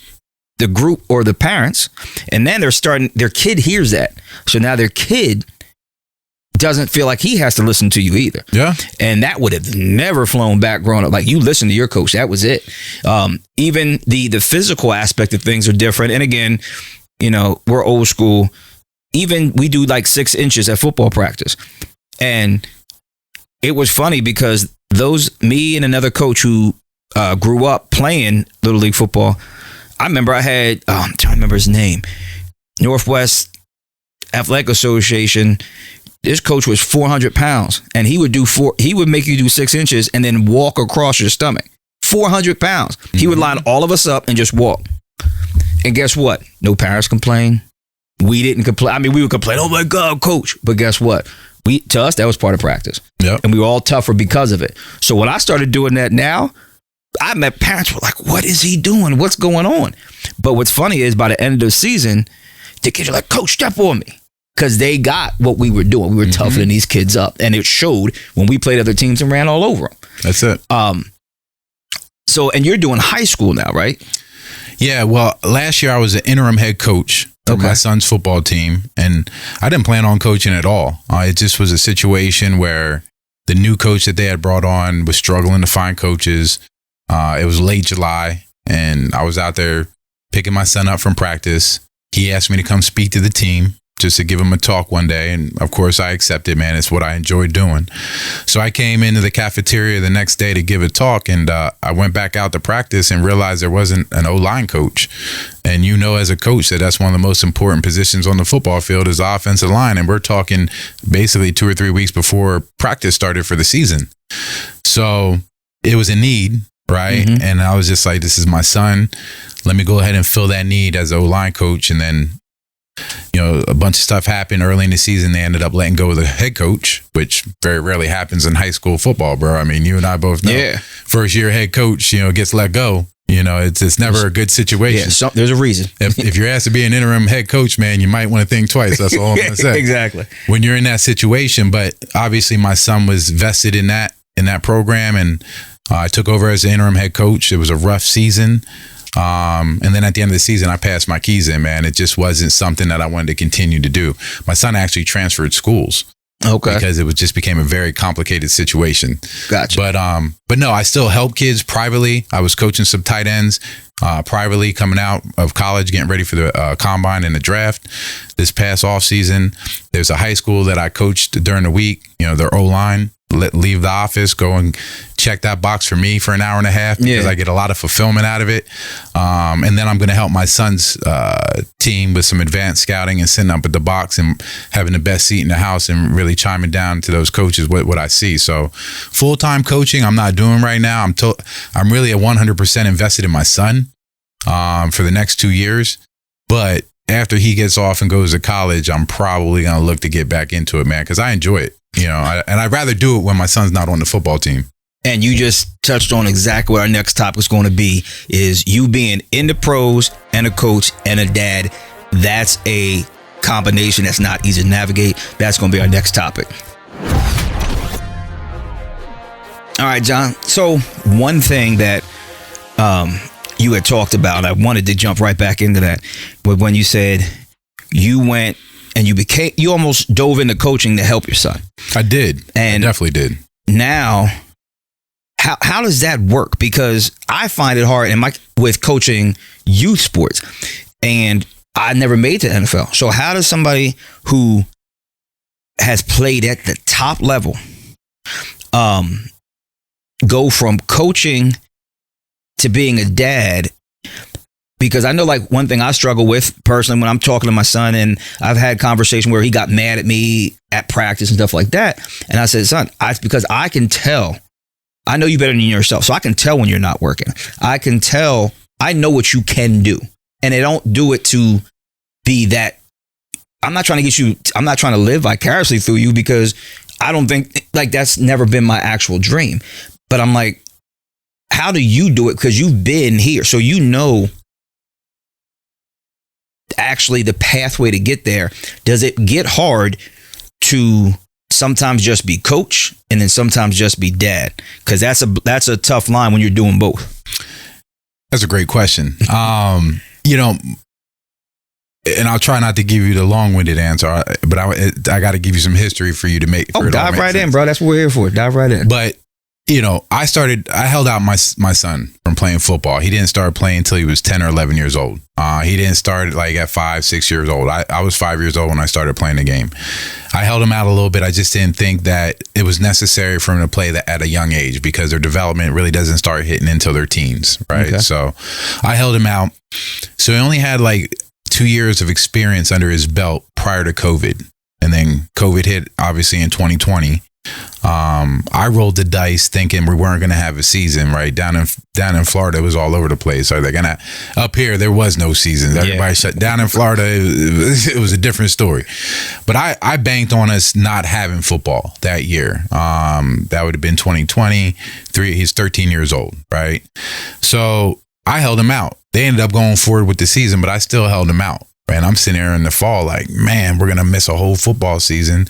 the group or the parents, and then their kid hears that. So now their kid doesn't feel like he has to listen to you either. Yeah. And that would have never flown back growing up. Like, you listen to your coach, that was it. Even the physical aspect of things are different. And again, we're old school. Even we do like 6 inches at football practice. And it was funny because me and another coach who grew up playing Little League football, I remember I had, I'm trying to remember his name, Northwest Athletic Association. This coach was 400 pounds, and he would make you do 6 inches and then walk across your stomach. 400 pounds. Mm-hmm. He would line all of us up and just walk. And guess what? No parents complained. We didn't complain. I mean, we would complain, oh my God, coach. But guess what? To us, that was part of practice. Yep. And we were all tougher because of it. So when I started doing that now, I met parents who were like, what is he doing? What's going on? But what's funny is by the end of the season, the kids are like, coach, step on me. Because they got what we were doing. We were toughening these kids up. And it showed when we played other teams and ran all over them. That's it. So, and you're doing high school now, right? Yeah, well, last year I was an interim head coach for my son's football team. And I didn't plan on coaching at all. It just was a situation where the new coach that they had brought on was struggling to find coaches. It was late July, and I was out there picking my son up from practice. He asked me to come speak to the team. just to give him a talk one day. And of course I accepted, man. It's what I enjoy doing. So I came into the cafeteria the next day to give a talk, and I went back out to practice and realized there wasn't an O-line coach. And as a coach, that's one of the most important positions on the football field is the offensive line. And we're talking basically 2 or 3 weeks before practice started for the season. So it was a need, right? Mm-hmm. And I was just like, this is my son. Let me go ahead and fill that need as an O-line coach. And then a bunch of stuff happened early in the season. They ended up letting go of the head coach, which very rarely happens in high school football, bro. I mean, you and I both know. Yeah. First year head coach, gets let go. It's never a good situation. Yeah, there's a reason. if you're asked to be an interim head coach, man, you might want to think twice. That's all I'm going to say. Exactly. When you're in that situation, but obviously my son was vested in that program, and I took over as the interim head coach. It was a rough season. And then at the end of the season, I passed my keys in, man. It just wasn't something that I wanted to continue to do. My son actually transferred schools. Okay. Because it just became a very complicated situation. Gotcha. But no, I still help kids privately. I was coaching some tight ends privately coming out of college, getting ready for the combine and the draft this past off season. There's a high school that I coached during the week, their O-line. Leave the office, go and check that box for me for an hour and a half because I get a lot of fulfillment out of it. And then I'm going to help my son's team with some advanced scouting and sitting up at the box and having the best seat in the house and really chiming down to those coaches what I see. So full-time coaching I'm not doing right now. I'm really at 100% invested in my son for the next 2 years. But after he gets off and goes to college, I'm probably going to look to get back into it, man, because I enjoy it. And I'd rather do it when my son's not on the football team. And you just touched on exactly what our next topic is going to be, is you being in the pros and a coach and a dad. That's a combination that's not easy to navigate. That's going to be our next topic. All right, John. So one thing that you had talked about, I wanted to jump right back into that, but when you said you went and you almost dove into coaching to help your son. I did. And I definitely did. Now, how does that work? Because I find it hard with coaching youth sports, and I never made it to the NFL. So how does somebody who has played at the top level go from coaching to being a dad? Because I know, one thing I struggle with personally when I'm talking to my son, and I've had conversation where he got mad at me at practice and stuff like that. And I said, son, because I can tell, I know you better than yourself. So I can tell when you're not working. I can tell, I know what you can do. And I don't do it to be that. I'm not trying to live vicariously through you, because I don't think that's never been my actual dream. But I'm like, how do you do it? Because you've been here. So actually the pathway to get there. Does it get hard to sometimes just be coach and then sometimes just be dad? Because that's a tough line when you're doing both. That's a great question. And I'll try not to give you the long-winded answer, but I got to give you some history for you to make. Dive right in, bro. That's what we're here for. Dive right in. But I held out my son from playing football. He didn't start playing until he was 10 or 11 years old. He didn't start at 5, 6 years old. I was 5 years old when I started playing the game. I held him out a little bit. I just didn't think that it was necessary for him to play that at a young age, because their development really doesn't start hitting until their teens, right? Okay. So I held him out. So he only had 2 years of experience under his belt prior to COVID. And then COVID hit, obviously, in 2020. I rolled the dice thinking we weren't going to have a season, right? Down in Florida, it was all over the place. So up here, there was no season. Everybody shut down in Florida. It was a different story. But I banked on us not having football that year. That would have been 2020. He's 13 years old, right? So I held him out. They ended up going forward with the season, but I still held him out. And I'm sitting there in the fall man, we're going to miss a whole football season.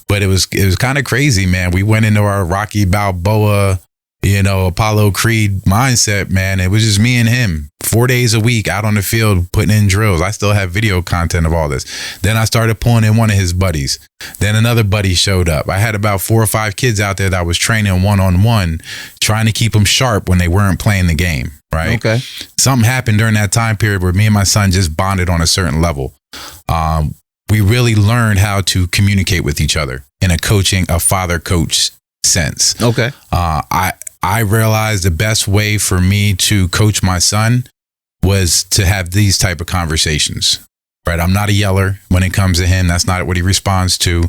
But it was kind of crazy, man. We went into our Rocky Balboa, Apollo Creed mindset, man. It was just me and him 4 days a week out on the field putting in drills. I still have video content of all this. Then I started pulling in one of his buddies. Then another buddy showed up. I had about 4 or 5 kids out there that I was training one-on-one, trying to keep them sharp when they weren't playing the game, right? Something happened during that time period where me and my son just bonded on a certain level. we really learned how to communicate with each other in a father-coach sense. Okay. I realized the best way for me to coach my son was to have these type of conversations. Right. I'm not a yeller when it comes to him. That's not what he responds to.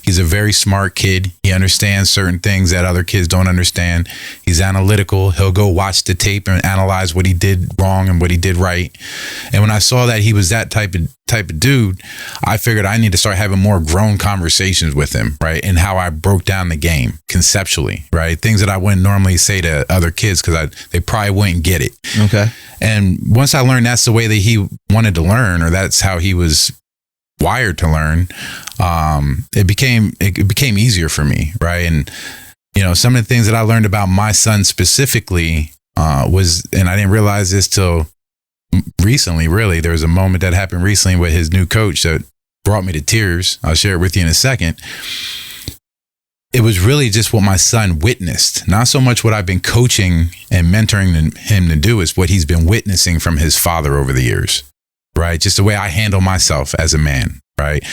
He's a very smart kid. He understands certain things that other kids don't understand. He's analytical. He'll go watch the tape and analyze what he did wrong and what he did right. And when I saw that he was that type of dude, I figured I need to start having more grown conversations with him, right? And how I broke down the game conceptually, right? Things that I wouldn't normally say to other kids because they probably wouldn't get it. Okay. And once I learned that's the way that he wanted to learn, or that's how he was wired to learn, it became easier for me, right? And some of the things that I learned about my son specifically was, and I didn't realize this till recently, really. There was a moment that happened recently with his new coach that brought me to tears. I'll share it with you in a second. It was really just what my son witnessed, not so much what I've been coaching and mentoring him to do, is what he's been witnessing from his father over the years, right? Just the way I handle myself as a man, right?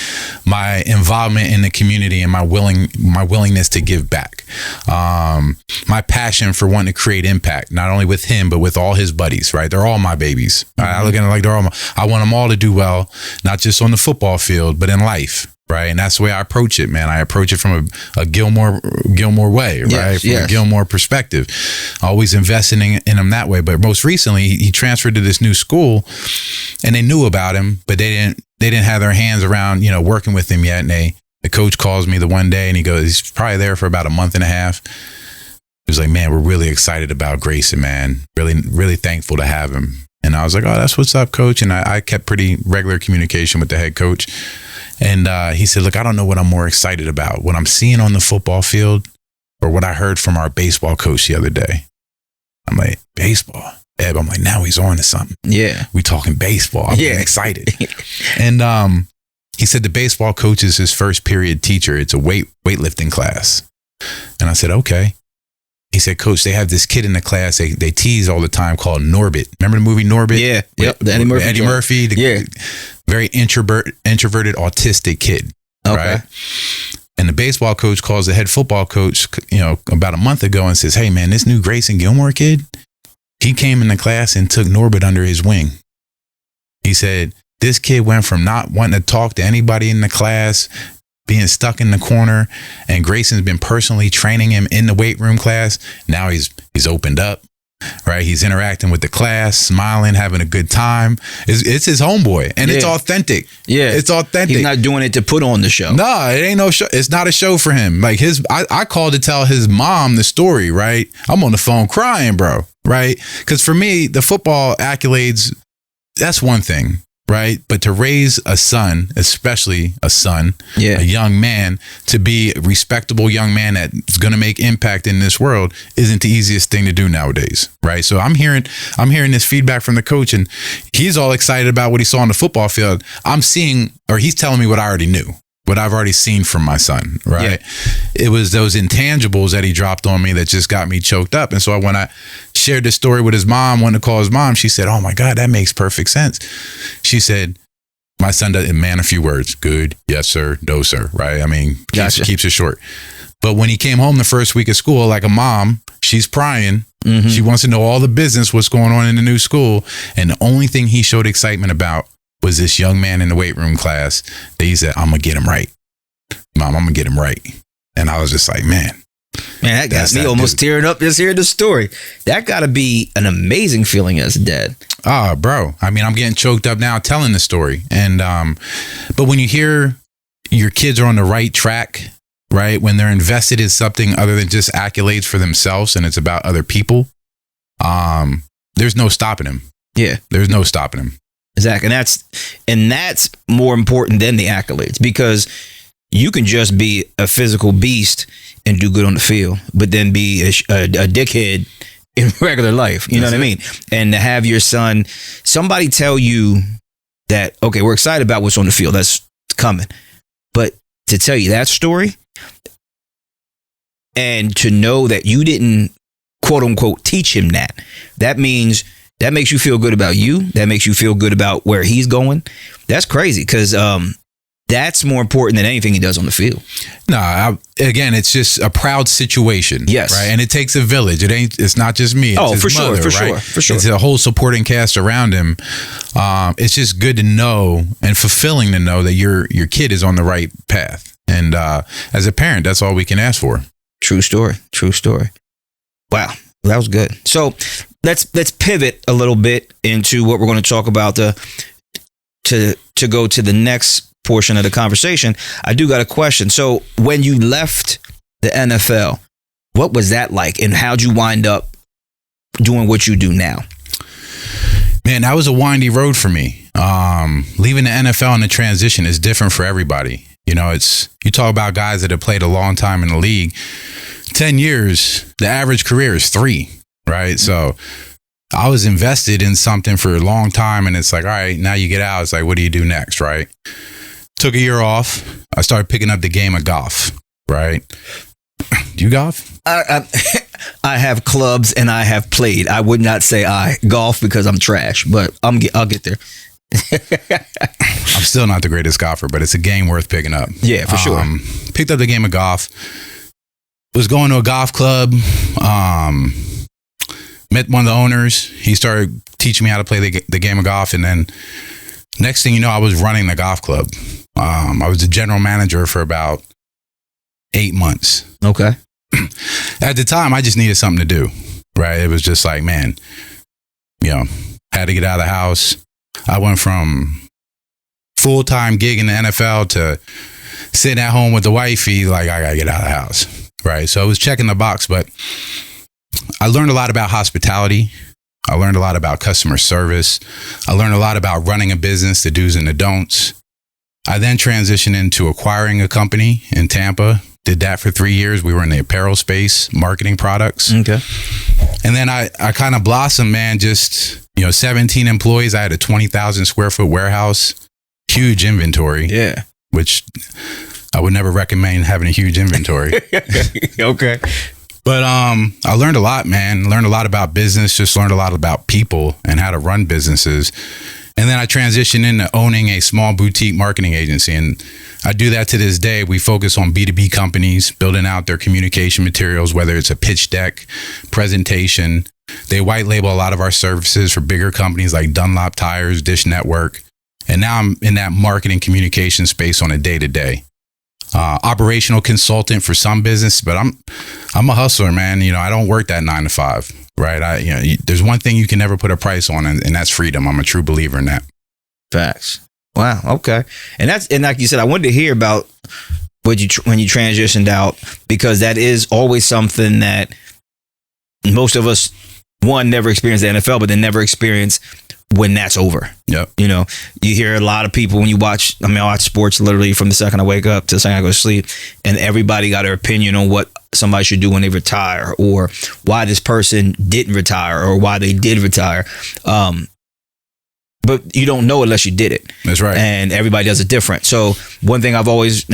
My involvement in the community and my willingness to give back, my passion for wanting to create impact, not only with him, but with all his buddies, right? They're all my babies. I look at it like I want them all to do well, not just on the football field, but in life. Right. And that's the way I approach it, man. I approach it from a Gilmore way, right? From a Gilmore perspective, always investing in him that way. But most recently, he transferred to this new school and they knew about him, but they didn't have their hands around, working with him yet. And the coach calls me the one day and he goes, he's probably there for about a month and a half. He was like, man, we're really excited about Grayson, man. Really, really thankful to have him. And I was like, oh, that's what's up, coach. And I kept pretty regular communication with the head coach. And he said, look, I don't know what I'm more excited about, what I'm seeing on the football field or what I heard from our baseball coach the other day. I'm like, baseball? Eb, I'm like, now he's on to something. Yeah. We talking baseball. I'm getting excited. And he said the baseball coach is his first period teacher. It's a weightlifting class. And I said, okay. He said, coach, they have this kid in the class they tease all the time called Norbit. Remember the movie Norbit? Yeah. Yep. The Eddie Murphy. Very introverted, autistic kid. Okay. Right? And the baseball coach calls the head football coach, about a month ago and says, hey, man, this new Grayson Gilmore kid, he came in the class and took Norbit under his wing. He said, this kid went from not wanting to talk to anybody in the class, being stuck in the corner, and Grayson's been personally training him in the weight room class. Now he's opened up, right? He's interacting with the class, smiling, having a good time. It's his homeboy, and it's authentic. Yeah, it's authentic. He's not doing it to put on the show. No, it ain't no show. It's not a show for him. Like I called to tell his mom the story, right? I'm on the phone crying, bro, right? Because for me, the football accolades, that's one thing. Right. But to raise a son, especially a son, a young man, to be a respectable young man that's going to make impact in this world isn't the easiest thing to do nowadays. Right. So I'm hearing this feedback from the coach, and he's all excited about what he saw on the football field. I'm seeing, or he's telling me what I already knew, what I've already seen from my son. Right. Yeah. It was those intangibles that he dropped on me that just got me choked up. And so when I shared this story with his mom, wanted to call his mom, she said, oh my God, that makes perfect sense. She said, my son doesn't man a few words. Good. Yes, sir. No, sir. Right. I mean, keeps it short. But when he came home the first week of school, like a mom, she's prying. Mm-hmm. She wants to know all the business, what's going on in the new school. And the only thing he showed excitement about was this young man in the weight room class that he said, I'm going to get him right. Mom, I'm going to get him right. And I was just like, man, that got me almost tearing up just hearing the story. That got to be an amazing feeling as a dad. Oh, bro. I mean, I'm getting choked up now telling the story. And, but when you hear your kids are on the right track, right, when they're invested in something other than just accolades for themselves and it's about other people, there's no stopping them. Yeah. There's no stopping them. Exactly. And that's more important than the accolades, because you can just be a physical beast and do good on the field, but then be a dickhead in regular life. You know what I mean? And to have your son, somebody tell you that, okay, we're excited about what's on the field, that's coming. But to tell you that story and to know that you didn't, quote unquote, teach him that means that makes you feel good about you. That makes you feel good about where he's going. That's crazy, because that's more important than anything he does on the field. No, again, it's just a proud situation. Yes. Right. And it takes a village. It's not just me. It's his mother, for right? sure. It's a whole supporting cast around him. It's just good to know and fulfilling to know that your kid is on the right path. And as a parent, that's all we can ask for. True story. Wow. That was good. So let's pivot a little bit into what we're going to talk about to go to the next portion of the conversation. I do got a question. So when you left the NFL, what was that like, and how'd you wind up doing what you do now? Man, that was a windy road for me. Leaving the NFL and the transition is different for everybody. You know, you talk about guys that have played a long time in the league. 10 years, the average career is 3, right? So I was invested in something for a long time, and it's like, all right, now you get out. It's like, what do you do next, right? Took a year off. I started picking up the game of golf, right? Do you golf? I have clubs and I have played. I would not say I golf because I'm trash, but I'll get there. I'm still not the greatest golfer, but it's a game worth picking up. Yeah, for sure. Picked up the game of golf. Was going to a golf club. Met one of the owners. He started teaching me how to play the game of golf, and then next thing you know, I was running the golf club. I was the general manager for about 8 months. Okay. At the time, I just needed something to do, right? It was just like, man, had to get out of the house. I went from full-time gig in the NFL to sitting at home with the wifey, like, I got to get out of the house, right? So I was checking the box, but I learned a lot about hospitality. I learned a lot about customer service. I learned a lot about running a business, the do's and the don'ts. I then transitioned into acquiring a company in Tampa. Did that for 3 years. We were in the apparel space, marketing products. Okay. And then I kind of blossomed, man. Just, 17 employees. I had a 20,000 square foot warehouse, huge inventory. Yeah. Which I would never recommend having a huge inventory. Okay. But I learned a lot, man. Learned a lot about business, just learned a lot about people and how to run businesses. And then I transitioned into owning a small boutique marketing agency. And I do that to this day. We focus on B2B companies, building out their communication materials, whether it's a pitch deck, presentation. They white label a lot of our services for bigger companies like Dunlop Tires, Dish Network. And now I'm in that marketing communication space on a day-to-day. Operational consultant for some business, but I'm a hustler, man. I don't work that 9 to 5, right? There's one thing you can never put a price on, and that's freedom. I'm a true believer in that. Facts. Wow. Okay. And like you said, I wanted to hear about when you transitioned out, because that is always something that most of us, never experienced the NFL, but then never experience when that's over. Yep. You hear a lot of people when you watch, I watch sports literally from the second I wake up to the second I go to sleep, and everybody got their opinion on what somebody should do when they retire, or why this person didn't retire, or why they did retire. But you don't know unless you did it. That's right. And everybody does it different. So one thing I've always,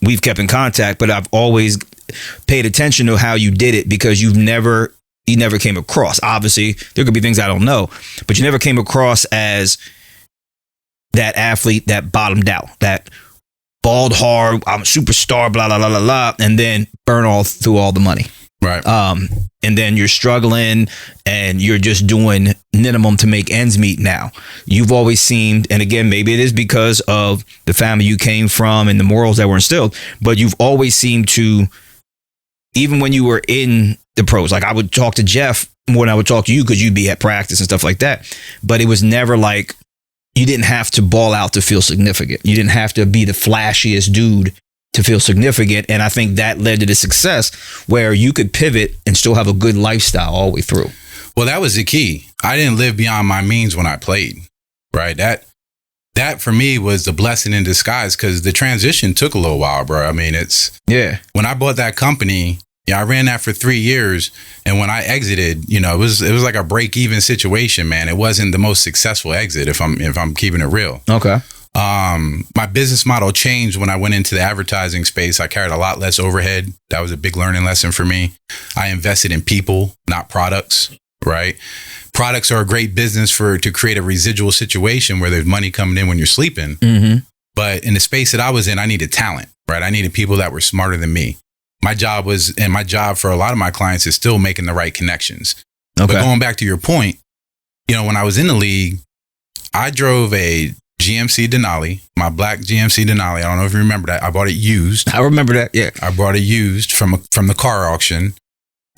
we've kept in contact, but I've always paid attention to how you did it, because you never came across. Obviously, there could be things I don't know, but you never came across as that athlete that bottomed out, that balled hard, I'm a superstar, blah, blah, blah, blah, blah, and then burn through all the money. Right. And then you're struggling and you're just doing minimum to make ends meet now. You've always seemed, and again, maybe it is because of the family you came from and the morals that were instilled, but you've always seemed to, even when you were in the pros, like I would talk to Jeff more than I would talk to you because you'd be at practice and stuff like that. But it was never like, you didn't have to ball out to feel significant. You didn't have to be the flashiest dude to feel significant. And I think that led to the success where you could pivot and still have a good lifestyle all the way through. Well, that was the key. I didn't live beyond my means when I played, right? That for me was the blessing in disguise, because the transition took a little while, bro. When I bought that company, I ran that for 3 years. And when I exited, it was like a break even situation, man. It wasn't the most successful exit, if I'm keeping it real. Okay. My business model changed when I went into the advertising space. I carried a lot less overhead. That was a big learning lesson for me. I invested in people, not products, right? Products are a great business to create a residual situation where there's money coming in when you're sleeping. Mm-hmm. But But in the space that I was in, I needed talent, right? I needed people that were smarter than me. My job for a lot of my clients is still making the right connections. Okay. But going back to your point, when I was in the league, I drove a GMC Denali, my black GMC Denali. I don't know if you remember that. I bought it used. I remember that. Yeah. I bought it used from the car auction.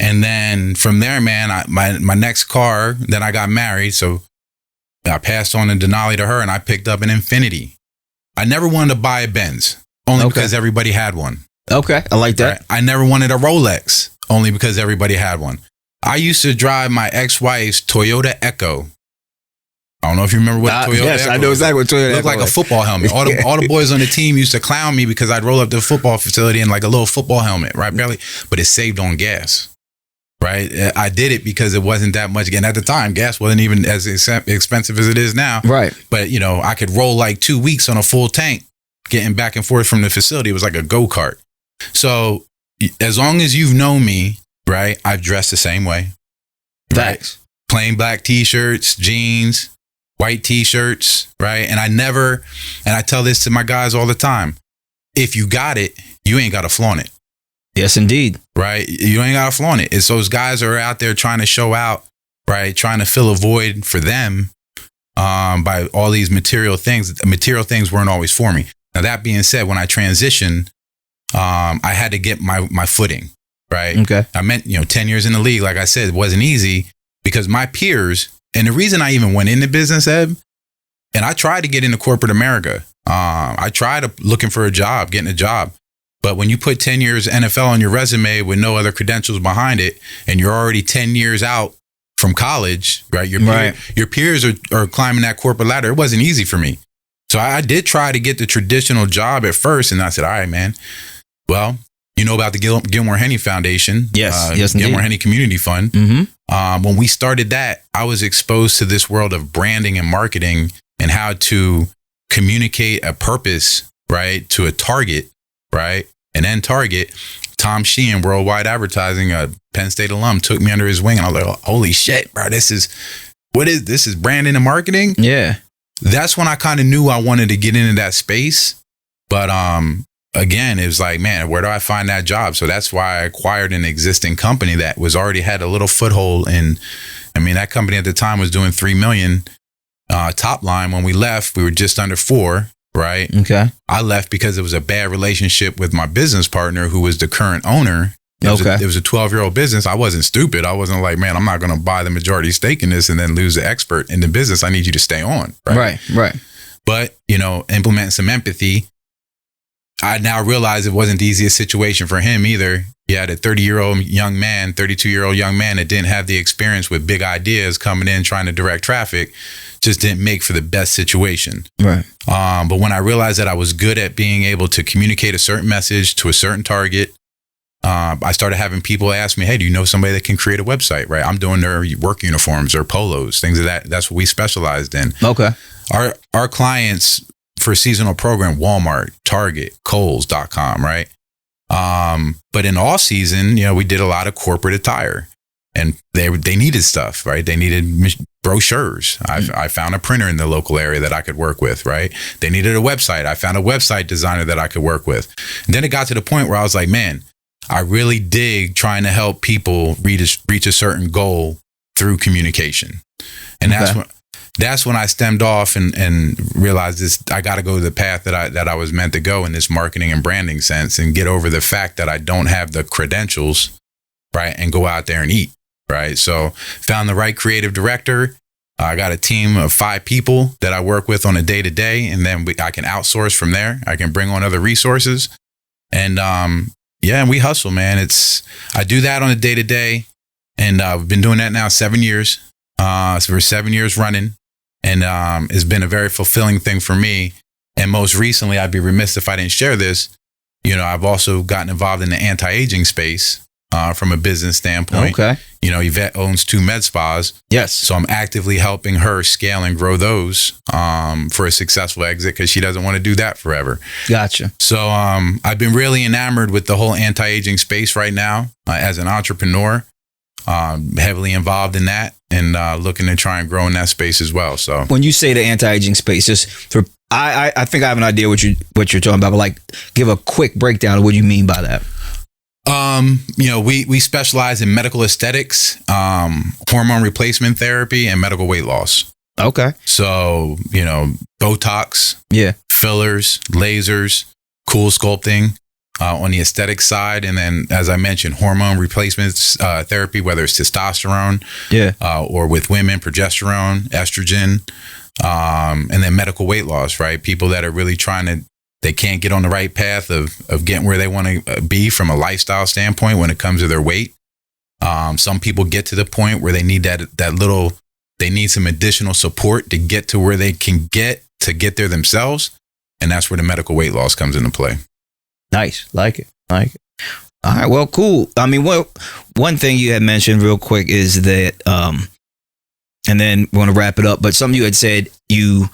And then from there, man, my next car, then I got married. So I passed on the Denali to her and I picked up an Infiniti. I never wanted to buy a Benz, only because everybody had one. Okay, I like that. Right? I never wanted a Rolex, only because everybody had one. I used to drive my ex-wife's Toyota Echo. I don't know if you remember what Toyota Echo. Yes, I know exactly what Toyota Echo looked like a football helmet. All the boys on the team used to clown me because I'd roll up to the football facility in like a little football helmet, right? Barely, but it saved on gas. Right. I did it because it wasn't that much. Again, at the time, gas wasn't even as expensive as it is now. Right. But, I could roll like 2 weeks on a full tank, getting back and forth from the facility. It was like a go-kart. So as long as you've known me, right, I've dressed the same way. Right? Plain black T-shirts, jeans, white T-shirts, right? And I tell this to my guys all the time. If you got it, you ain't got to flaunt it. Yes, indeed. Right? You ain't got to flaunt it. It's those guys are out there trying to show out, right? Trying to fill a void for them by all these material things. Material things weren't always for me. Now, that being said, when I transitioned, I had to get my footing, right? Okay. I meant, 10 years in the league, like I said, it wasn't easy because my peers, and the reason I even went into business, Eb, and I tried to get into corporate America. I tried looking for a job, getting a job. But when you put 10 years NFL on your resume with no other credentials behind it, and you're already 10 years out from college, right? Your peers are climbing that corporate ladder. It wasn't easy for me. So I did try to get the traditional job at first. And I said, all right, man, well, you know about the Gilmore Henny Foundation. Yes, Gilmore Henny Community Fund. Mm-hmm. When we started that, I was exposed to this world of branding and marketing and how to communicate a purpose, right, to a target, right? And then Target, Tom Sheehan, Worldwide Advertising, a Penn State alum, took me under his wing. And I was like, holy shit, bro, this is branding and marketing? Yeah. That's when I kind of knew I wanted to get into that space. But again, it was like, man, where do I find that job? So that's why I acquired an existing company that already had a little foothold in, that company at the time was doing $3 million top line. When we left, we were just under 4. Right. Okay. I left because it was a bad relationship with my business partner, who was the current owner. It was a 12-year-old business. I wasn't stupid. I wasn't like, man, I'm not going to buy the majority stake in this and then lose the expert in the business. I need you to stay on. Right. But, implementing some empathy. I now realize it wasn't the easiest situation for him either. He had a 32-year-old young man that didn't have the experience with big ideas coming in, trying to direct traffic, just didn't make for the best situation. Right. But when I realized that I was good at being able to communicate a certain message to a certain target, I started having people ask me, hey, do you know somebody that can create a website? Right. I'm doing their work uniforms or polos, things of that. That's what we specialized in. Okay. Our clients for a seasonal program, Walmart, Target, Kohl's.com, right? But in all season, we did a lot of corporate attire, and they needed stuff, right? They needed brochures. I found a printer in the local area that I could work with, right? They needed a website. I found a website designer that I could work with. And then it got to the point where I was like, man, I really dig trying to help people reach a certain goal through communication. And that's when I stemmed off and realized this. I got to go to the path that I was meant to go in this marketing and branding sense, and get over the fact that I don't have the credentials, right? And go out there and eat, right? So found the right creative director. I got a team of 5 people that I work with on a day-to-day, and then I can outsource from there. I can bring on other resources, and and we hustle, man. I do that on a day-to-day, and I've been doing that now 7 years. So for 7 years running. And it's been a very fulfilling thing for me. And most recently, I'd be remiss if I didn't share this. I've also gotten involved in the anti-aging space from a business standpoint. Okay. Yvette owns 2 med spas. Yes. So I'm actively helping her scale and grow those for a successful exit, because she doesn't want to do that forever. Gotcha. So I've been really enamored with the whole anti-aging space right now as an entrepreneur. Heavily involved in that, and looking to try and grow in that space as well. So when you say the anti-aging space, just for I think I have an idea what you're talking about, but like, give a quick breakdown of what you mean by that. We specialize in medical aesthetics, hormone replacement therapy, and medical weight loss. Okay. So, Botox, fillers, lasers, cool sculpting on the aesthetic side. And then, as I mentioned, hormone replacements therapy, whether it's testosterone or with women, progesterone, estrogen, and then medical weight loss, right? People that are really they can't get on the right path of getting where they want to be from a lifestyle standpoint when it comes to their weight. Some people get to the point where they need they need some additional support to get to where they can get there themselves. And that's where the medical weight loss comes into play. Nice. Like it. All right. Well, cool. I mean, one thing you had mentioned real quick is that, and then we're going to wrap it up, but something you had said, you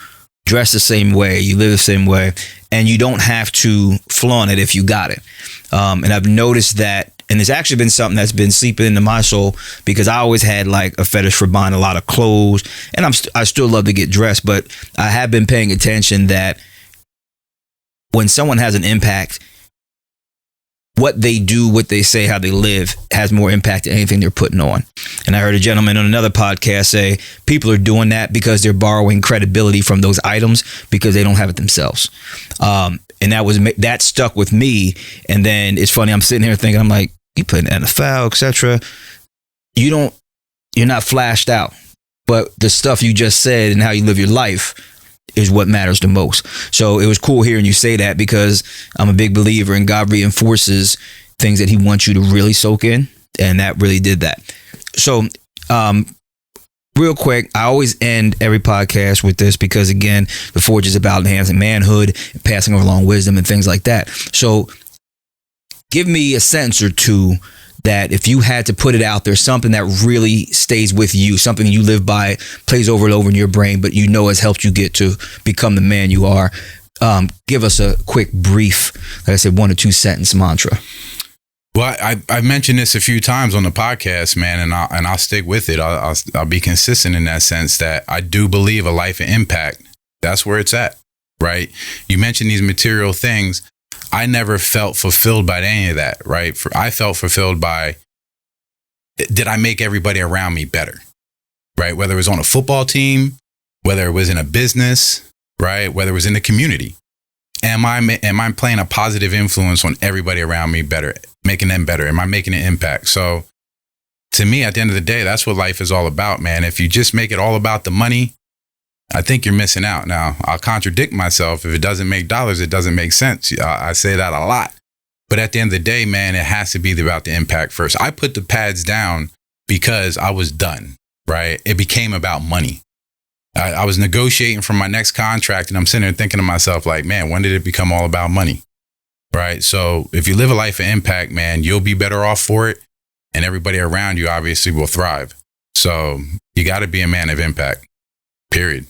dress the same way, you live the same way, and you don't have to flaunt it if you got it. And I've noticed that, and it's actually been something that's been seeping into my soul, because I always had like a fetish for buying a lot of clothes, and I still love to get dressed, but I have been paying attention that when someone has an impact, what they do, what they say, how they live has more impact than anything they're putting on. And I heard a gentleman on another podcast say people are doing that because they're borrowing credibility from those items because they don't have it themselves. And that stuck with me. And then it's funny, I'm sitting here thinking, I'm like, you play in the NFL, etc. You're not flashed out, but the stuff you just said and how you live your life is what matters the most. So it was cool hearing you say that, because I'm a big believer in God reinforces things that he wants you to really soak in. And that really did that. So, real quick, I always end every podcast with this, because again, the Forge is about enhancing manhood and passing along wisdom and things like that. So give me a sentence or two that if you had to put it out there, something that really stays with you, something you live by, plays over and over in your brain, but has helped you get to become the man you are. Give us a quick, brief, like I said, 1 or 2 sentence mantra. Well, I've mentioned this a few times on the podcast, man, and I'll stick with it. I'll be consistent in that sense, that I do believe a life of impact. That's where it's at, right? You mentioned these material things. I never felt fulfilled by any of that, right? I felt fulfilled by, did I make everybody around me better, right? Whether it was on a football team, whether it was in a business, right? Whether it was in the community. Am I playing a positive influence on everybody around me better, making them better? Am I making an impact? So to me, at the end of the day, that's what life is all about, man. If you just make it all about the money, I think you're missing out. Now, I'll contradict myself. If it doesn't make dollars, it doesn't make sense. I say that a lot. But at the end of the day, man, it has to be about the impact first. I put the pads down because I was done, right? It became about money. I was negotiating for my next contract, and I'm sitting there thinking to myself, like, man, when did it become all about money, right? So if you live a life of impact, man, you'll be better off for it, and everybody around you obviously will thrive. So you got to be a man of impact, period.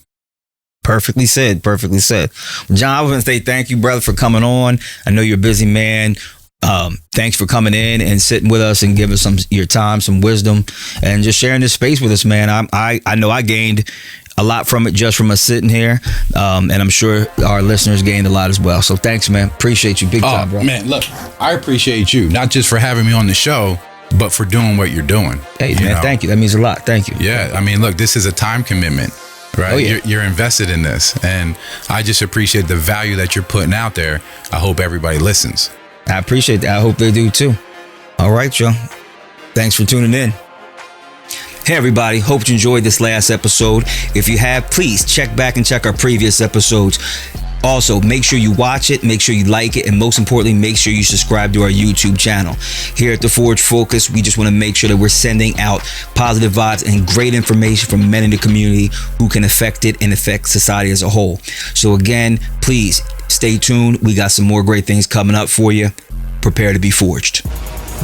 Perfectly said. John, I was going to say thank you, brother, for coming on. I know you're a busy man. Thanks for coming in and sitting with us and giving us your time, some wisdom, and just sharing this space with us, man. I know I gained a lot from it just from us sitting here, and I'm sure our listeners gained a lot as well. So thanks, man. Appreciate you big time, bro. Man, look, I appreciate you, not just for having me on the show, but for doing what you're doing. Hey, man, thank you. That means a lot. Thank you. Yeah, I mean, look, this is a time commitment. Right. Oh, yeah. You're invested in this. And I just appreciate the value that you're putting out there. I hope everybody listens. I appreciate that. I hope they do too. All right, y'all. Thanks for tuning in. Hey, everybody. Hope you enjoyed this last episode. If you have, please check back and check our previous episodes. Also, make sure you watch it, make sure you like it, and most importantly, make sure you subscribe to our YouTube channel. Here at The Forge Focus, we just want to make sure that we're sending out positive vibes and great information from men in the community who can affect it and affect society as a whole. So again, please stay tuned. We got some more great things coming up for you. Prepare to be forged.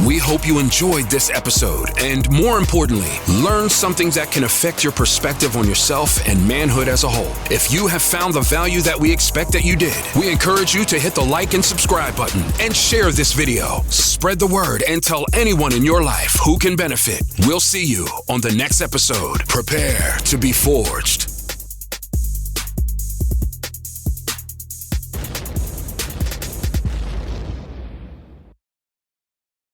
We hope you enjoyed this episode and, more importantly, learned something that can affect your perspective on yourself and manhood as a whole. If you have found the value that we expect that you did, we encourage you to hit the like and subscribe button and share this video. Spread the word and tell anyone in your life who can benefit. We'll see you on the next episode. Prepare to be forged.